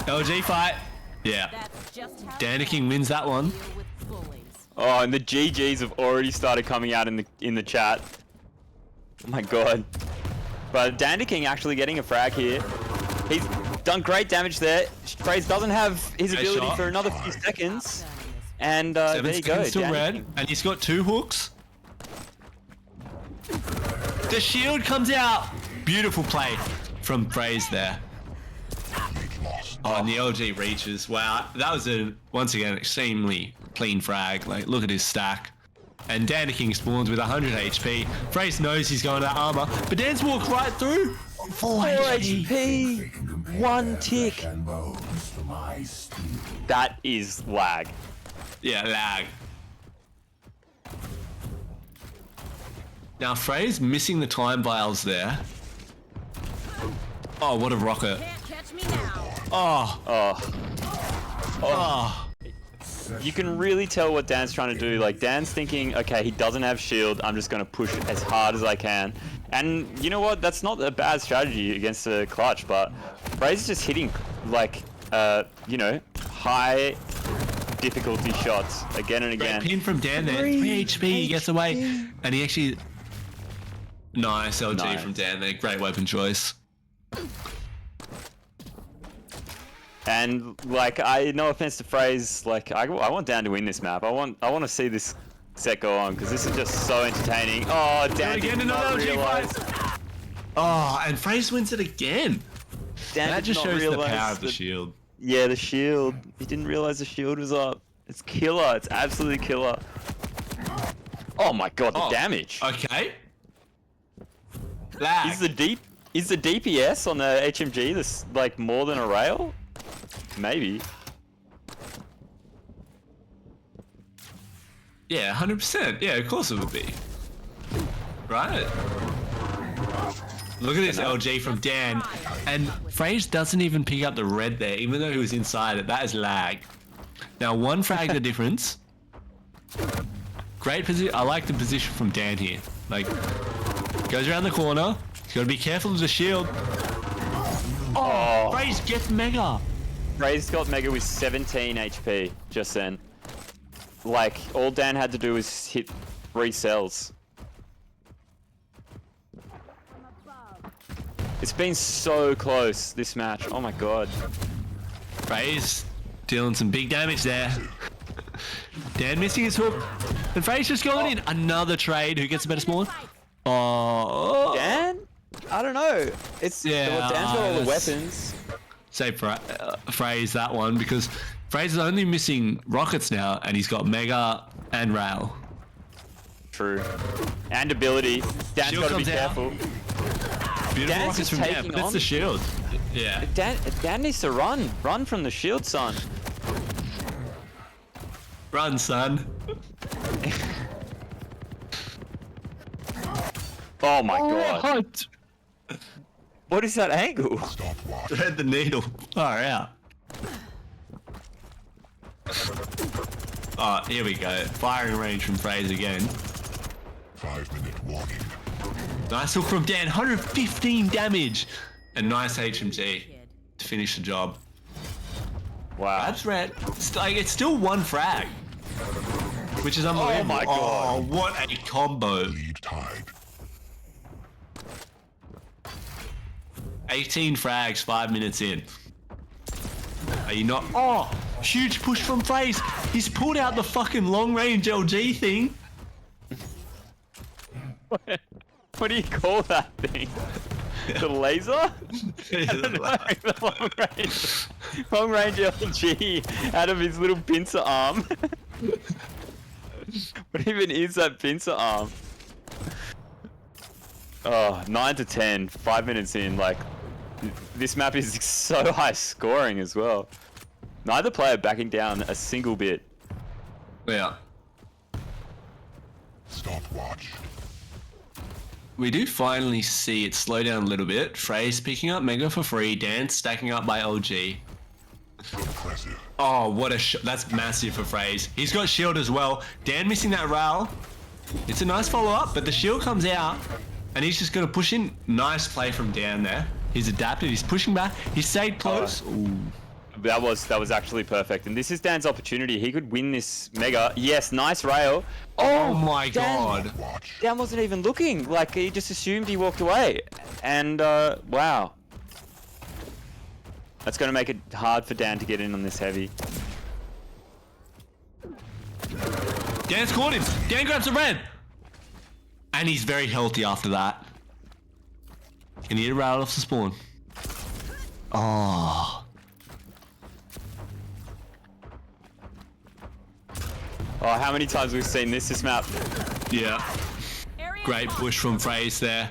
LG fight. Yeah. That's just how Dandaking wins that one. deal with bullies. Oh, and the GGs have already started coming out in the chat. Oh my god. But dandaking actually getting a frag here. He's done great damage there. FraZe doesn't have his Great ability shot. for another few seconds. And there 7 you go. seconds till red, dandaking. and he's got 2 hooks. The shield comes out. Beautiful play from FraZe there. Oh, and the LG reaches. Wow, that was once again extremely clean frag. Like, look at his stack. And Dandaking spawns with 100 HP. FraZe knows he's going to armor, but Dan's walked right through. 4 HP. One tick. That is lag. Yeah, lag. Now FraZe missing the time vials there. Oh, what a rocket. Can't catch me now. Oh, oh. You can really tell what Dan's trying to do. Like, Dan's thinking, okay, he doesn't have shield. I'm just going to push as hard as I can. And you know what? That's not a bad strategy against the clutch, but FraZe is just hitting, like, you know, high difficulty shots again and Great again. pin from Dan there. 3 HP, he gets away. And he actually... Nice LG Nice. from Dan there. Great weapon choice. And like, no offense to FraZe, like I want Dan to win this map. I want to see this set go on because this is just so entertaining. Oh, Dan Again, did not another LG realize. fight. Oh, and FraZe wins it again. Dan That did just not shows the realize power of the that- shield. Yeah, the shield. He didn't realize the shield was up. It's killer. It's absolutely killer. Oh my god, the damage. Okay. Lag. Is the DPS on the HMG this like more than a rail? Maybe. Yeah, 100%. Yeah, of course it would be. Right. Look at this LG from Dan. And FraZe doesn't even pick up the red there, even though he was inside it. That is lag. Now, one frag the difference. Great position. I like the position from Dan here. Like, goes around the corner. He's got to be careful of the shield. Oh, FraZe gets mega. FraZe got Mega with 17 HP just then. Like, all Dan had to do was hit 3 cells. It's been so close, this match. Oh my god. FraZe dealing some big damage there. Dan missing his hook. And FraZe just going in. Another trade. Who gets a better spawn? Oh. Dan? I don't know. It's Yeah, well, Dan's got all the that's- weapons. say FraZe that one because FraZe is only missing rockets now, and he's got Mega and Rail. True. And ability. Dan's Shield got to be comes out. careful. Beautiful Dan's rockets just from Dan, taking but it's on. the shield. Yeah. Dan needs to run. Run from the shield, son. Run, son. Oh my god. Hot. What is that angle? Stopwatch. Thread the needle. Far out. Oh, here we go. Firing range from FraZe again. 5-minute warning. Nice hook from Dan. 115 damage. And nice HMG to finish the job. Wow. That's red. It's still one frag. Which is unbelievable. Oh my god. Oh, what a combo. Lead tied. 18 frags, 5 minutes in. Are you not? Oh, huge push from FraZe. He's pulled out the fucking long range LG thing. What do you call that thing? The laser? I don't know, the long range LG out of his little pincer arm. What even is that pincer arm? Oh, 9 to 10, 5 minutes in. Like, this map is so high scoring as well. Neither player backing down a single bit. Yeah. Stopwatch. We do finally see it slow down a little bit. FraZe picking up Mega for free. Dan stacking up by LG. Impressive. Oh, what a that's massive for FraZe. He's got shield as well. Dan missing that rail. It's a nice follow-up, but the shield comes out, and he's just going to push in. Nice play from Dan there. He's adapted. He's pushing back. He stayed close. Ooh. That was actually perfect. And this is Dan's opportunity. He could win this Mega. Yes, nice rail. Oh my Dan, god. Watch. Dan wasn't even looking. Like, he just assumed he walked away. And, wow. That's going to make it hard for Dan to get in on this heavy. Dan's caught him. Dan grabs the red. And he's very healthy after that. Can he get a rail off the spawn? Oh. Oh, how many times we've seen this map? Yeah. Great push from FraZe there.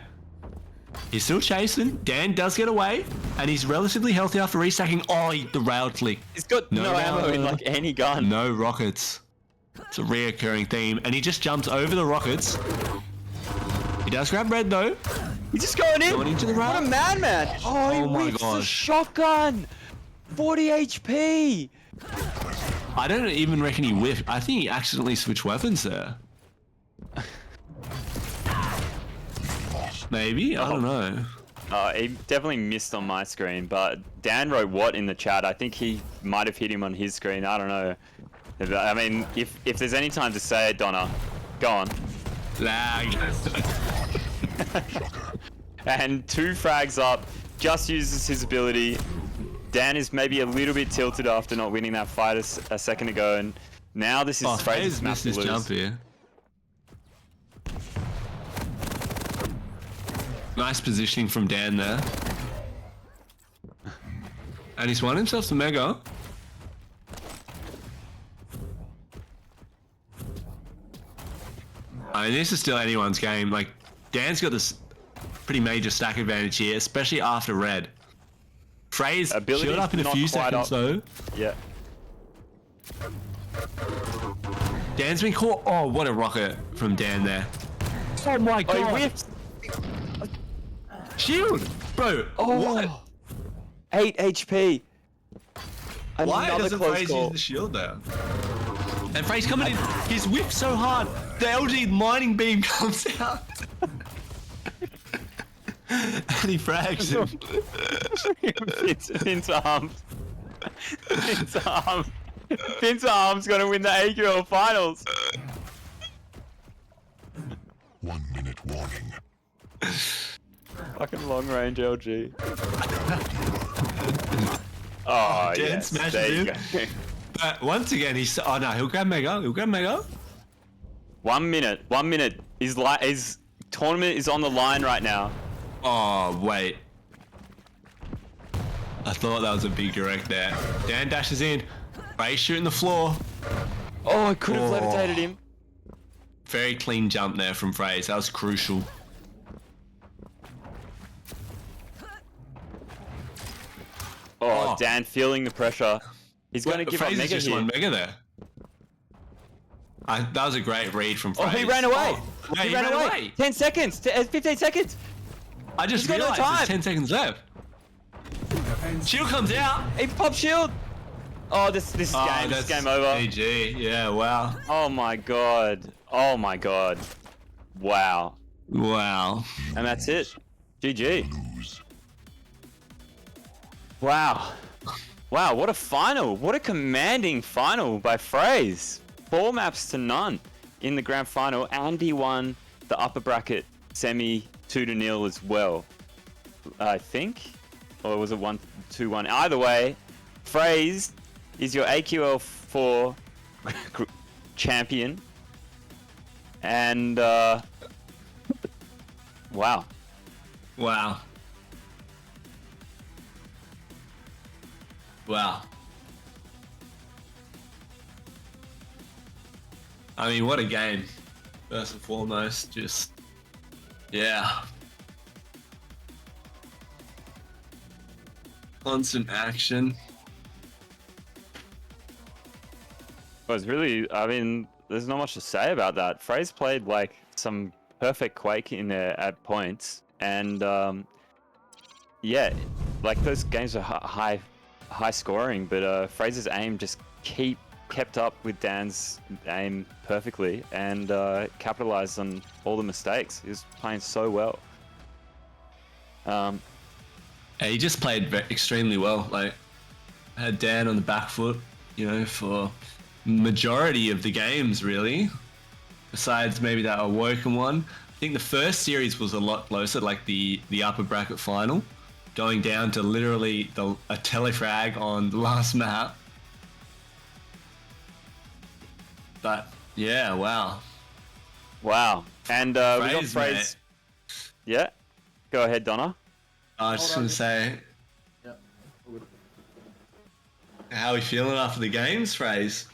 He's still chasing. Dan does get away. And he's relatively healthy after restacking. Oh, the rail click. He's got no ammo in, like, any gun. No rockets. It's a reoccurring theme. And he just jumps over the rockets. He does grab red, though. He's just going in. Going into the rail. What a madman. Oh, he Oh my whips the gosh. shotgun. 40 HP. I don't even reckon he whiffed. I think he accidentally switched weapons there. Maybe? I don't know. He definitely missed on my screen, but Dan wrote what in the chat? I think he might have hit him on his screen. I don't know. I mean, if there's any time to say it, Donna, go on. Lag. And 2 frags up, just uses his ability. Dan is maybe a little bit tilted after not winning that fight a second ago, and now this is FraZe's map missed to his lose. jump here. Nice positioning from Dan there. And he's won himself the Mega. I mean, this is still anyone's game. Like, Dan's got this pretty major stack advantage here, especially after red. FraZe shield up in a not few quite seconds, up. though. Yeah. Dan's been caught. Oh, what a rocket from Dan there. Oh my god. Oh, he whiffed. Shield! Bro, what? 8 HP. Why Another doesn't close FraZe call. use the shield there? And FraZe coming in. He's whipped so hard. The LG mining beam comes out. And he frags him. Pincer arms. Pincer arms. Pincer arms gonna win the AQL finals. 1 minute warning. Fucking long range LG. Oh, Dan yes. smashes There you him. go. But once again, he's. Oh no, he'll grab Mega. He'll grab Mega. 1 1 minute. His tournament is on the line right now. Oh, wait. I thought that was a big direct there. Dan dashes in. FraZe shooting the floor. Oh, I could have Oh. levitated him. Very clean jump there from FraZe. That was crucial. Oh, Oh. Dan feeling the pressure. He's going to give up FraZe Mega just here. won Mega there. That was a great read from Oh, FraZe. he ran away. Oh, yeah, he ran away. 10 seconds. 15 seconds. I just He's got no realized time. there's 10 seconds left. Shield comes out. He popped shield. Oh, this is game. This is game over. GG. Yeah, wow. Oh my god. Oh my god. Wow. Wow. And that's it. GG. Lose. Wow. Wow, what a final. What a commanding final by FraZe. 4 maps to none in the grand final, and he won the upper bracket semi 2-0 as well, I think. Or was it 1-2-1? Either way, FraZe is your AQL 4 champion. And, wow. Wow. Wow. I mean, what a game. First and foremost, just, yeah. Constant action. It was really, I mean, there's not much to say about that. FraZe played like some perfect Quake in there at points, and yeah, like those games are high scoring, but FraZe's aim just kept up with Dan's aim perfectly, and capitalized on all the mistakes. He was playing so well. Yeah, he just played extremely well. Like, had Dan on the back foot, you know, for majority of the games, really. Besides maybe that Awoken one. I think the first series was a lot closer, like the upper bracket final, going down to literally a telefrag on the last map. But yeah, wow. Wow. And we got FraZe, FraZe. mate. Yeah. Go ahead, Donna. I was just gonna say, how are we feeling after the games, FraZe?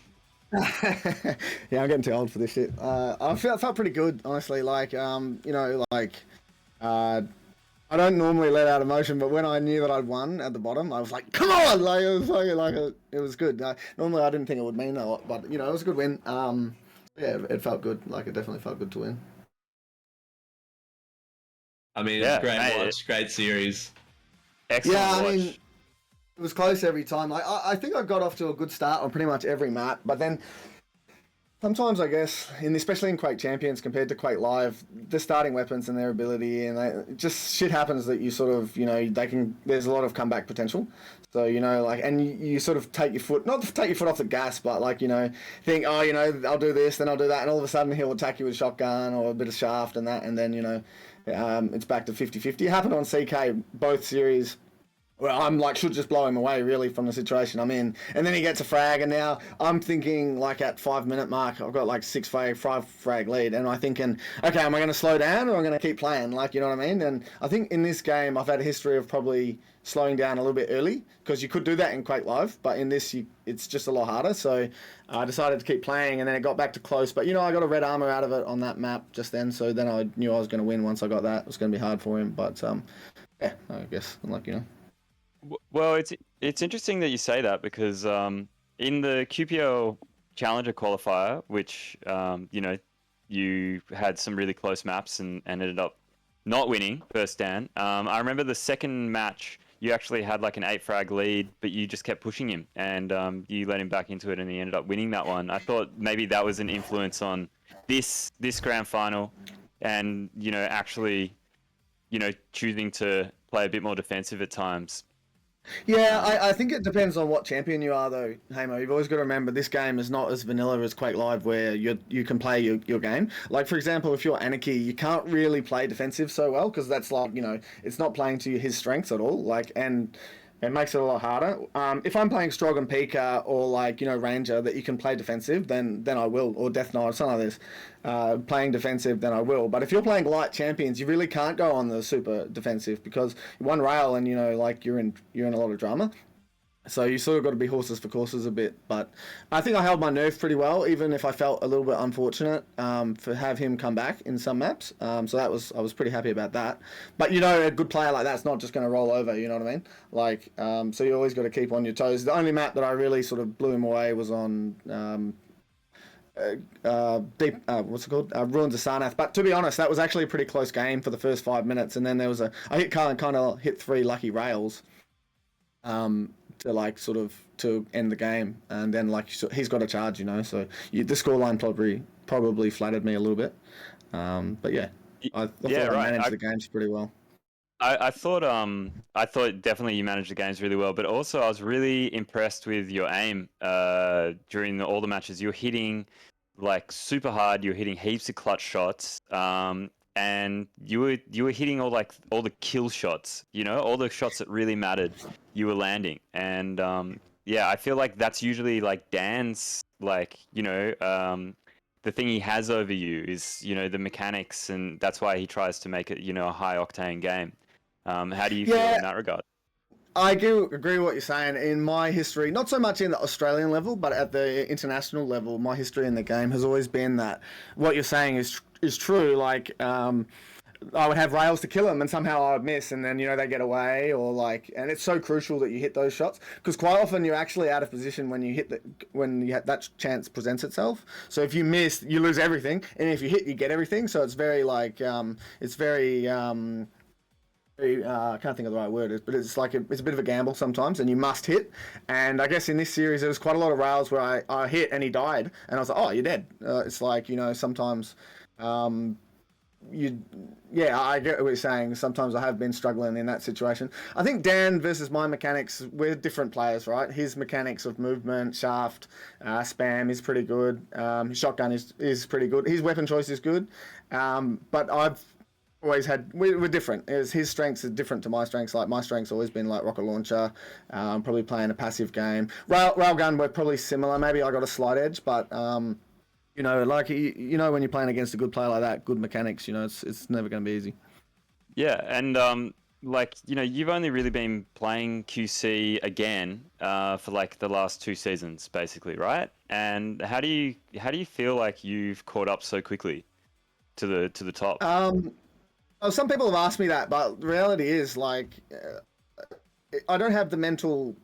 Yeah, I'm getting too old for this shit. I felt pretty good, honestly. Like, you know, like, I don't normally let out emotion, but when I knew that I'd won at the bottom, I was like, come on! Like, it was like it was good. Normally, I didn't think it would mean a lot, but you know, it was a good win. Yeah, it felt good. Like, it definitely felt good to win. I mean, Yeah, it's great mate, watch, great series. Excellent Yeah, I watch. mean, it was close every time. Like, I think I got off to a good start on pretty much every map, but then sometimes, I guess, especially in Quake Champions compared to Quake Live, the starting weapons and their ability, and just shit happens that you sort of, you know, there's a lot of comeback potential. So, you know, like, and you sort of not take your foot off the gas, but like, you know, think, oh, you know, I'll do this, then I'll do that, and all of a sudden he'll attack you with a shotgun or a bit of shaft and that, and then, you know, it's back to 50-50. It happened on CK, both series. Well, I'm like, should just blow him away, really, from the situation I'm in. And then he gets a frag, and now I'm thinking, like, at 5-minute mark, I've got, like, 5 frag lead, and I'm thinking, okay, am I going to slow down, or am I going to keep playing? Like, you know what I mean? And I think in this game, I've had a history of probably slowing down a little bit early, because you could do that in Quake Live, but in this, it's just a lot harder, so I decided to keep playing, and then it got back to close. But, you know, I got a red armor out of it on that map just then, so then I knew I was going to win once I got that. It was going to be hard for him, but, yeah, I guess, like, you know. Well, it's interesting that you say that, because in the QPL Challenger qualifier, which you know, you had some really close maps and ended up not winning first Dan. I remember the second match you actually had like an 8 frag lead, but you just kept pushing him, and you let him back into it, and he ended up winning that one. I thought maybe that was an influence on this grand final, and you know, actually, you know, choosing to play a bit more defensive at times. Yeah, I think it depends on what champion you are, though, Hamo. You've always got to remember this game is not as vanilla as Quake Live, where you can play your game. Like, for example, if you're Anarchy, you can't really play defensive so well, because that's like, you know, it's not playing to his strengths at all. Like, and It makes it a lot harder. If I'm playing Strog and Pika or like, Ranger that you can play defensive, then I will, or Death Knight or something like this. Playing defensive, then I will. But if you're playing light champions, you really can't go on the super defensive because one rail and you're in a lot of drama. So you sort of got to be horses for courses a bit, but I think I held my nerve pretty well, even if I felt a little bit unfortunate for have him come back in some maps. So I was pretty happy about that. But a good player like that's not just going to roll over. You know what I mean? Like, so you always got to keep on your toes. The only map that I really sort of blew him away was on what's it called? Ruins of Sarnath. But to be honest, that was actually a pretty close game for the first 5 minutes, and then there was I kind of hit 3 lucky rails. To end the game, and then he's got a charge, so the scoreline probably flattered me a little bit, but yeah, I thought I managed the games pretty well. I thought definitely you managed the games really well, but also I was really impressed with your aim during all the matches. You were hitting like super hard. You were hitting heaps of clutch shots. And you were hitting all the kill shots, all the shots that really mattered. You were landing, and I feel like that's usually like Dan's the thing he has over you is the mechanics, and that's why he tries to make it a high octane game. How do you feel in that regard? I do agree with what you're saying. In my history, not so much in the Australian level, but at the international level, my history in the game has always been that what you're saying is true. Like, I would have rails to kill them, and somehow I would miss, and then they get away, and it's so crucial that you hit those shots because quite often you're actually out of position when you that chance presents itself. So if you miss, you lose everything, and if you hit, you get everything. So it's very I can't think of the right word, but it's it's a bit of a gamble sometimes, and you must hit. And I guess in this series there was quite a lot of rails where I hit and he died, and I was like, oh, you're dead. It's sometimes I get what you're saying. Sometimes I have been struggling in that situation. I think Dan versus my mechanics, we're different players, right? His mechanics of movement, shaft, spam is pretty good. His shotgun is pretty good. His weapon choice is good. But I've always had, we're different. His strengths are different to my strengths. Like my strengths always been like rocket launcher, probably playing a passive game. Railgun, we're probably similar. Maybe I got a slight edge, but when you're playing against a good player like that, good mechanics, it's never going to be easy. Yeah, and you've only really been playing QC again for the last 2 seasons, basically, right? And how do you feel like you've caught up so quickly to the top? Well, some people have asked me that, but the reality is I don't have the mental.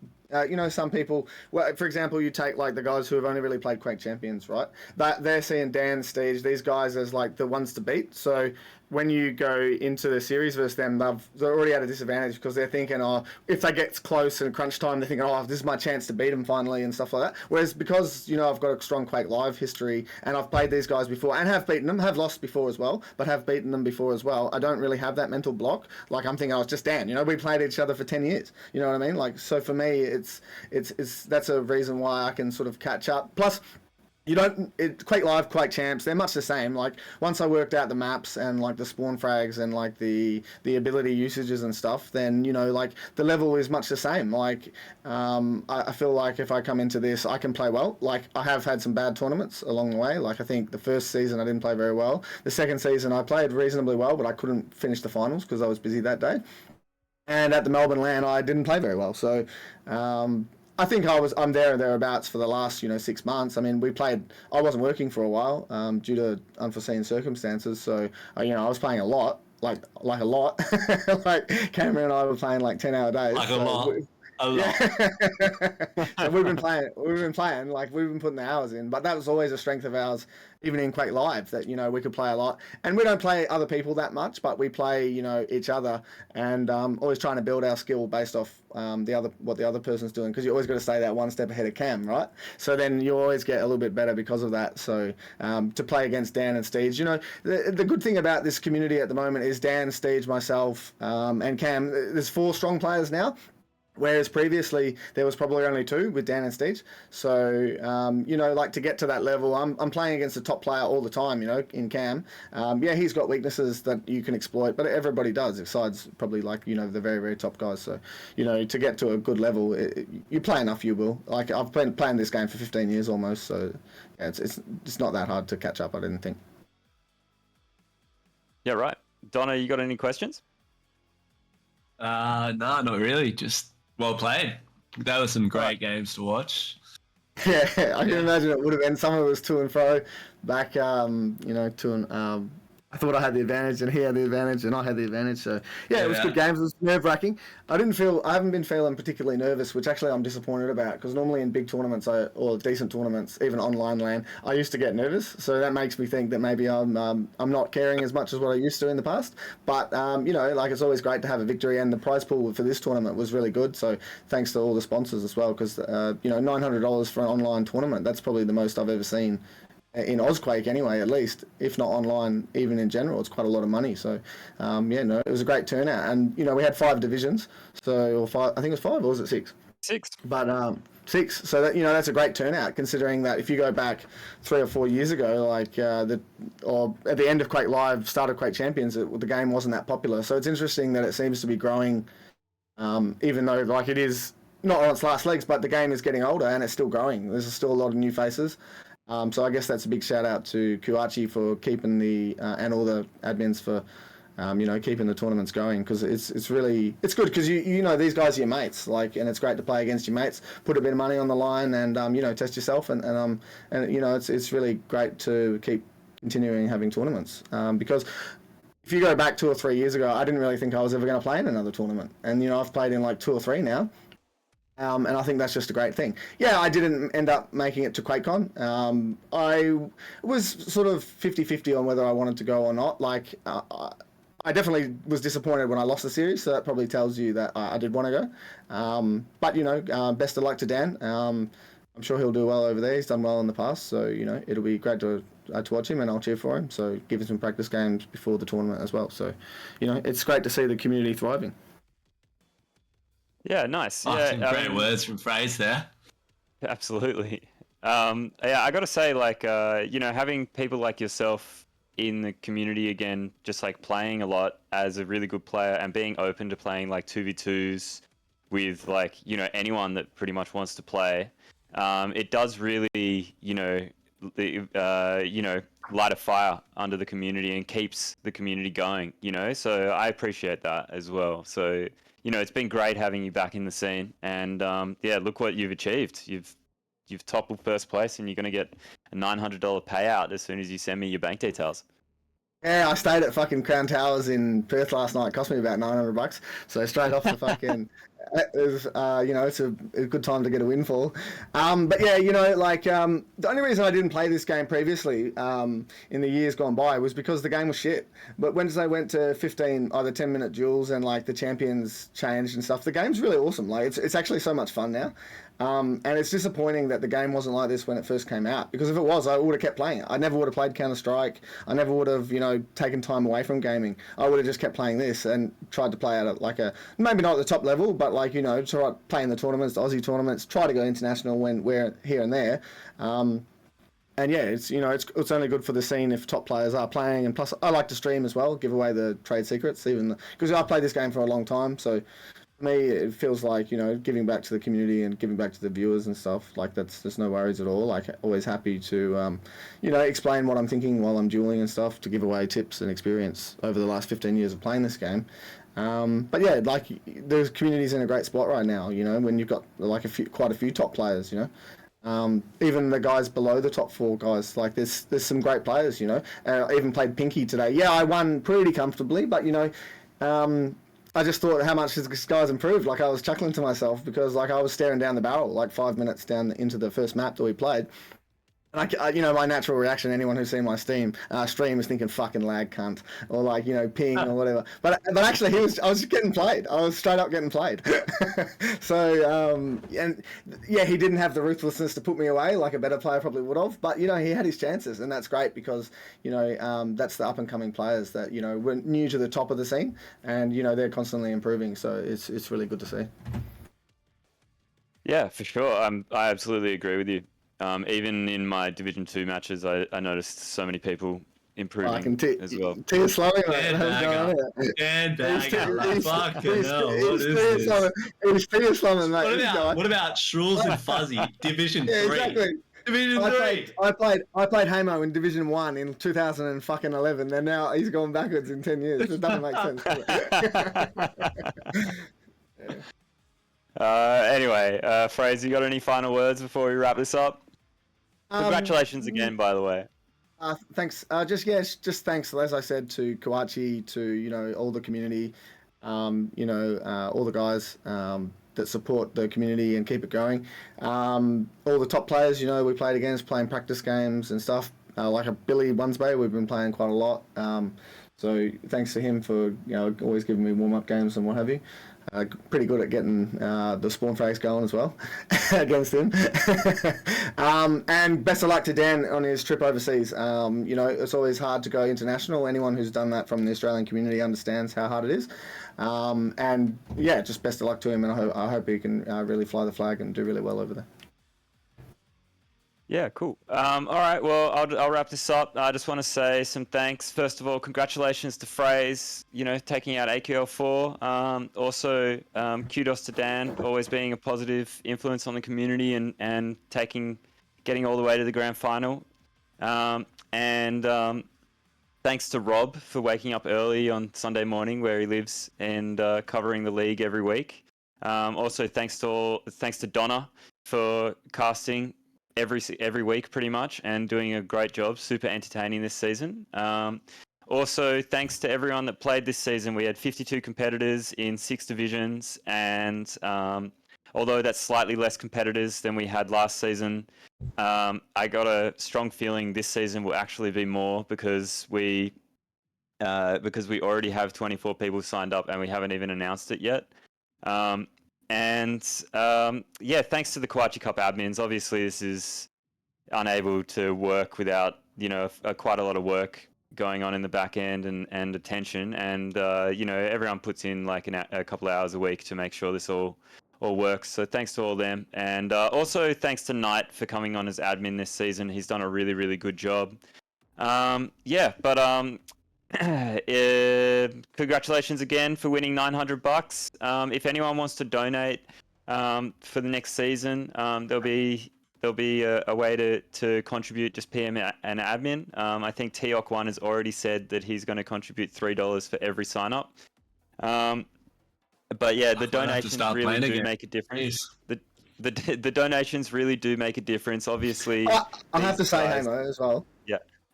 Some people, for example, you take the guys who have only really played Quake Champions, right? They're seeing Dan, Stage, these guys as the ones to beat. So when you go into the series versus them, they're already at a disadvantage because they're thinking, if they get close and crunch time, they're thinking, this is my chance to beat them finally and stuff like that. Whereas because, I've got a strong Quake Live history and I've played these guys before and have beaten them, have lost before as well, but have beaten them before as well, I don't really have that mental block. I'm thinking, it's just Dan, we played each other for 10 years. You know what I mean? So for me, it's that's a reason why I can sort of catch up. Plus, Quake Live, Quake Champs, they're much the same. Once I worked out the maps and the spawn frags and the ability usages and stuff, then the level is much the same. I feel like if I come into this, I can play well. I have had some bad tournaments along the way. I think the first season I didn't play very well. The second season I played reasonably well, but I couldn't finish the finals because I was busy that day. And at the Melbourne LAN, I didn't play very well. So I think I'm there or thereabouts for the last 6 months. I mean, I wasn't working for a while due to unforeseen circumstances. So I was playing a lot, like a lot. Cameron and I were playing 10-hour days. A lot. So we've been playing. We've been putting the hours in. But that was always a strength of ours, even in Quake Live, that we could play a lot. And we don't play other people that much, but we play each other, and always trying to build our skill based off what the other person's doing, because you always got to stay that one step ahead of Cam, right? So then you always get a little bit better because of that. So to play against Dan and Steege, the good thing about this community at the moment is Dan, Steege, myself, and Cam. There's 4 strong players now. Whereas previously there was probably only 2 with Dan and Steve. So you know, like to get to that level, I'm playing against a top player all the time. You know, in Cam, yeah, he's got weaknesses that you can exploit, but everybody does. Besides probably like you know the very very top guys. So you know, to get to a good level, you play enough, you will. Like I've been playing this game for 15 years almost. So yeah, it's not that hard to catch up. I didn't think. Yeah, right. Donna, you got any questions? No, not really. Just well played. That was some great games to watch. Yeah, I can imagine it would have been. Some of it was to and fro, back, you know, to and I thought I had the advantage, and he had the advantage, and I had the advantage. So yeah, it was good games. It was nerve wracking. I haven't been feeling particularly nervous, which actually I'm disappointed about because normally in big tournaments or decent tournaments, even online LAN, I used to get nervous. So that makes me think that maybe I'm not caring as much as what I used to in the past. But you know, like it's always great to have a victory, and the prize pool for this tournament was really good. So thanks to all the sponsors as well, because you know, $900 for an online tournament, that's probably the most I've ever seen. In Quake anyway, at least, if not online, even in general, it's quite a lot of money. So, yeah, no, it was a great turnout. And, you know, we had 5 divisions, so, or 5, I think it was 5, or was it 6? 6. But, 6, so that, you know, that's a great turnout, considering that if you go back 3 or 4 years ago, like, or at the end of Quake Live, start of Quake Champions, the game wasn't that popular. So it's interesting that it seems to be growing, even though, like, it is not on its last legs, but the game is getting older and it's still growing. There's still a lot of new faces. So I guess that's a big shout out to Kuachi for keeping the and all the admins for you know, keeping the tournaments going, because it's really good because you know these guys are your mates, like, and it's great to play against your mates, put a bit of money on the line, and you know, test yourself, and you know, it's really great to keep continuing having tournaments, because if you go back 2 or 3 years ago, I didn't really think I was ever going to play in another tournament, and you know, I've played in like 2 or 3 now. And I think that's just a great thing. Yeah, I didn't end up making it to QuakeCon. I was sort of 50-50 on whether I wanted to go or not. Like, I definitely was disappointed when I lost the series, so that probably tells you that I did want to go. But, you know, best of luck to Dan. I'm sure he'll do well over there. He's done well in the past, so, you know, it'll be great to watch him, and I'll cheer for him. So give him some practice games before the tournament as well. So, you know, it's great to see the community thriving. Yeah, nice. Oh, yeah, some great words from FraZe there. Absolutely. Yeah, I got to say, like, you know, having people like yourself in the community again, just like playing a lot as a really good player and being open to playing like 2v2s with like, you know, anyone that pretty much wants to play, it does really, you know, light a fire under the community and keeps the community going, you know, so I appreciate that as well. So, you know, it's been great having you back in the scene, and yeah, look what you've achieved. You've toppled first place, and you're going to get a $900 payout as soon as you send me your bank details. Yeah, I stayed at fucking Crown Towers in Perth last night. It cost me about $900, so straight off the fucking. It was, you know, it's a good time to get a windfall. But yeah, you know, like the only reason I didn't play this game previously in the years gone by was because the game was shit. But when they went to 15 either 10-minute duels and like the champions changed and stuff, the game's really awesome. Like it's actually so much fun now. And it's disappointing that the game wasn't like this when it first came out, because if it was, I would have kept playing it. I never would have played Counter-Strike. I never would have, you know, taken time away from gaming. I would have just kept playing this and tried to play at like a, maybe not at the top level, but like, you know, try playing the tournaments, the Aussie tournaments, try to go international when we're here and there. And yeah, it's, you know, it's only good for the scene if top players are playing, and plus I like to stream as well, give away the trade secrets, even because I've played this game for a long time, so for me it feels like, you know, giving back to the community and giving back to the viewers and stuff, like there's no worries at all. Like always happy to you know, explain what I'm thinking while I'm dueling and stuff, to give away tips and experience over the last 15 years of playing this game. But yeah, like the community's in a great spot right now, you know, when you've got like quite a few top players, you know. Even the guys below the top 4 guys, like there's some great players, you know. I even played Pinky today. Yeah, I won pretty comfortably, but you know, I just thought how much this guy's improved. Like I was chuckling to myself because like I was staring down the barrel like 5 minutes down into the first map that we played. And I, you know, my natural reaction, anyone who's seen my stream is thinking fucking lag cunt, or like, you know, ping or whatever. But actually I was just getting played. I was straight up getting played. So, and yeah, he didn't have the ruthlessness to put me away like a better player probably would have. But, you know, he had his chances, and that's great because, you know, that's the up and coming players that, you know, were new to the top of the scene, and, you know, they're constantly improving. So it's really good to see. Yeah, for sure. I absolutely agree with you. Even in my Division 2 matches, I noticed so many people improving I can as well. Tia slumming, mate. Dan How's going on Bagger. here? Dan Bagger. Like, fucking hell. What He's is Tia this? slumming. He's Tia slumming, mate. What This guy. about Shruls and Fuzzy? Division 3. Yeah, exactly. Division 3. I played Hamo in Division 1 in 2011. And now he's gone backwards in 10 years. It doesn't make sense. Does it? Anyway, FraZe, you got any final words before we wrap this up? Congratulations again, by the way. Thanks. Just thanks, as I said, to Kawachi, to all the community, all the guys that support the community and keep it going. All the top players, we played against, playing practice games and stuff. Like a Billy Bunsbay, we've been playing quite a lot. So thanks to him for always giving me warm-up games and what have you. Pretty good at getting the spawn phase going as well against him. And best of luck to Dan on his trip overseas. It's always hard to go international. Anyone who's done that from the Australian community understands how hard it is. And yeah, just best of luck to him, and I hope he can really fly the flag and do really well over there. Yeah, cool. All right, well, I'll wrap this up. I just want to say some thanks. First of all, congratulations to FraZe, taking out AQL 4. Also, kudos to Dan, always being a positive influence on the community and getting all the way to the grand final. And thanks to Rob for waking up early on Sunday morning where he lives and covering the league every week. Also, thanks to Donna for casting every week pretty much and doing a great job, super entertaining this season. Also, thanks to everyone that played this season. We had 52 competitors in 6 divisions, and although that's slightly less competitors than we had last season, I got a strong feeling this season will actually be more because we already have 24 people signed up and we haven't even announced it yet. Thanks to the Kawachi Cup admins. Obviously, this is unable to work without, quite a lot of work going on in the back end and attention. And, everyone puts in like a couple of hours a week to make sure this all works. So thanks to all them. And also thanks to Knight for coming on as admin this season. He's done a really, really good job. Congratulations again for winning $900. If anyone wants to donate for the next season, there'll be a way to contribute. Just PM an admin. I think Teok1 has already said that he's going to contribute $3 for every sign up. But yeah, the donations really do make a difference. The donations really do make a difference. Obviously, I have to say, Hamo, as well.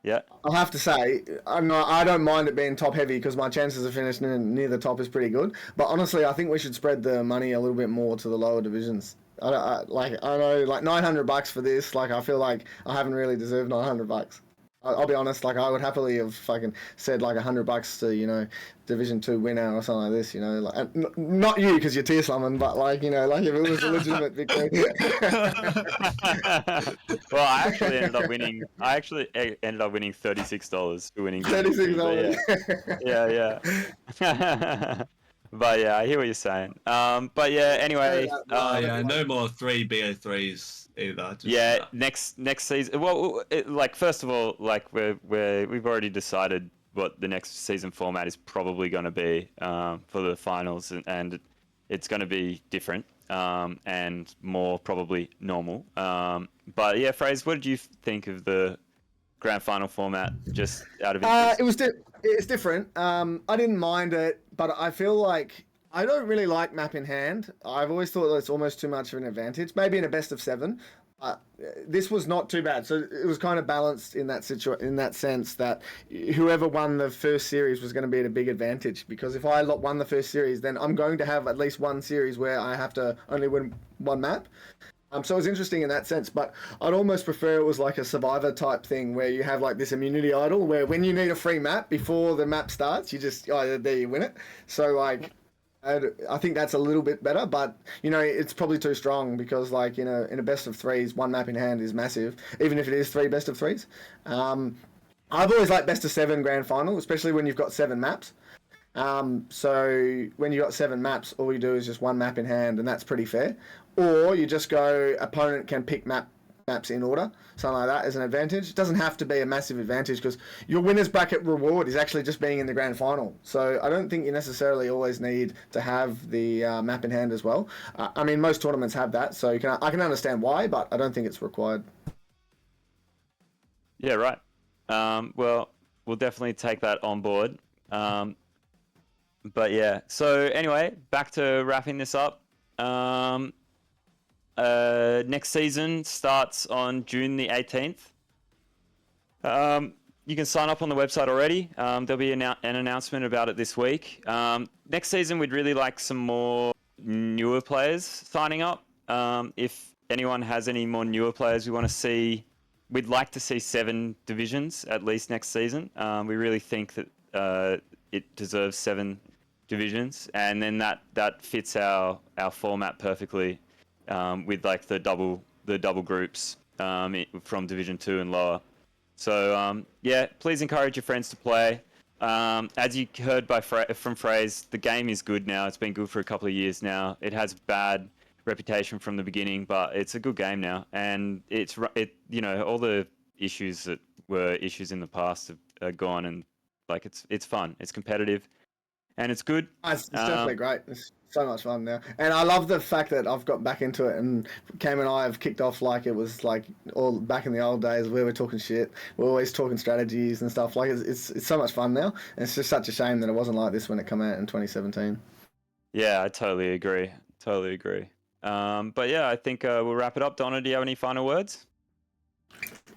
Yeah. I'll have to say, I don't mind it being top heavy because my chances of finishing near the top is pretty good. But honestly, I think we should spread the money a little bit more to the lower divisions. I know, like $900 for this. Like, I feel like I haven't really deserved $900. I'll be honest. Like, I would happily have fucking said like $100 to Division 2 winner or something like this. Like, not you because you're tier slumming, but like if it was a legitimate victory. Well, I actually ended up winning $36 for winning. $36. Yeah. But yeah, I hear what you're saying. But yeah, anyway. No more 3 BO3s either. Next season. Well, first of all, we've already decided what the next season format is probably going to be for the finals, and it's going to be different and more probably normal. But yeah, FraZe, what did you think of the grand final format? Just out of interest. It's different. I didn't mind it, but I feel like I don't really like map in hand. I've always thought that it's almost too much of an advantage. Maybe in a best of 7. This was not too bad. So it was kind of balanced in that sense that whoever won the first series was going to be at a big advantage. Because if I won the first series, then I'm going to have at least one series where I have to only win one map. So it's interesting in that sense, but I'd almost prefer it was like a survivor type thing where you have like this immunity idol where when you need a free map before the map starts, you just, there you win it. So like, I think that's a little bit better, but it's probably too strong because like, in a best of 3s, one map in hand is massive, even if it is 3 best of 3s. I've always liked best of 7 grand final, especially when you've got 7 maps. So when you got 7 maps, all you do is just 1 map in hand, and that's pretty fair. Or you just go, opponent can pick maps in order, something like that is an advantage. It doesn't have to be a massive advantage because your winner's bracket reward is actually just being in the grand final. So I don't think you necessarily always need to have the map in hand as well. I mean, most tournaments have that, so I can understand why, but I don't think it's required. Yeah, right. Well, we'll definitely take that on board. But yeah, so anyway, back to wrapping this up. Next season starts on June the 18th. You can sign up on the website already. There'll be an announcement about it this week. Next season, we'd really like some more newer players signing up. If anyone has any more newer players we want to see, we'd like to see 7 divisions at least next season. We really think that it deserves 7 divisions, and then that fits our format perfectly. With like the double groups from Division 2 and lower. So yeah, please encourage your friends to play. As you heard from FraZe, the game is good now. It's been good for a couple of years now. It has bad reputation from the beginning, but it's a good game now, and all the issues that were issues in the past are gone, and like it's fun. It's competitive, and it's good. It's definitely great. It's so much fun now, and I love the fact that I've got back into it, and Cam and I have kicked off like it was like all back in the old days where we're talking shit. We're always talking strategies and stuff. Like it's so much fun now, and it's just such a shame that it wasn't like this when it came out in 2017. Yeah, I totally agree. But yeah, I think we'll wrap it up. Donna, do you have any final words?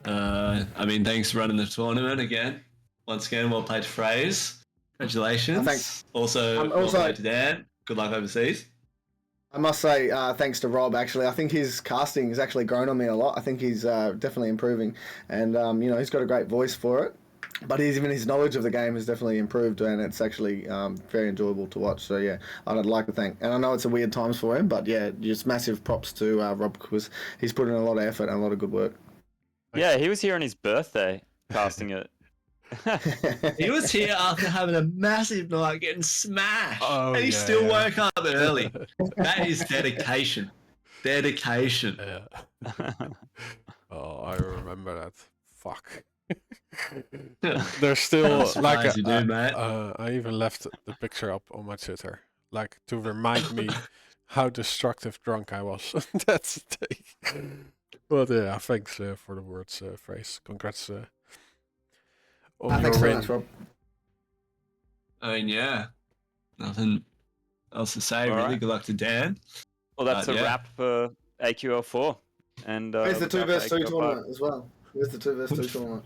I mean, thanks for running the tournament again. Once again, well played to FraZe. Congratulations. Thanks. Also, well played to Dan. Good luck overseas. I must say, thanks to Rob, actually. I think his casting has actually grown on me a lot. I think he's definitely improving. And, he's got a great voice for it. But even his knowledge of the game has definitely improved, and it's actually very enjoyable to watch. So, yeah, I'd like to thank. And I know it's a weird times for him, but, yeah, just massive props to Rob because he's put in a lot of effort and a lot of good work. Yeah, he was here on his birthday casting it. He was here after having a massive night getting smashed. Oh, and he yeah, still yeah. woke up early. That is dedication. Dedication. Yeah. Oh, I remember that. Fuck. There's still Surprised you do, mate. I even left the picture up on my Twitter, like to remind me how destructive drunk I was that day. But yeah, thanks for the words, FraZe. Congrats on your Thanks very win. much, Rob. I mean, yeah. Nothing else to say, All really. right. Good luck to Dan. Well, that's a Yeah. wrap for AQL 4. And Where's the we'll 2 wrap vs for 2 AQL 5. tournament as well? Where's the 2 vs 2 tournament?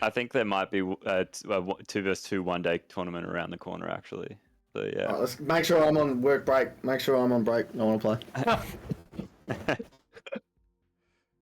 I think there might be a 2 vs 2 one-day tournament around the corner, actually. So yeah. Right, let's make sure I'm on work break. Make sure I'm on break. I want to play.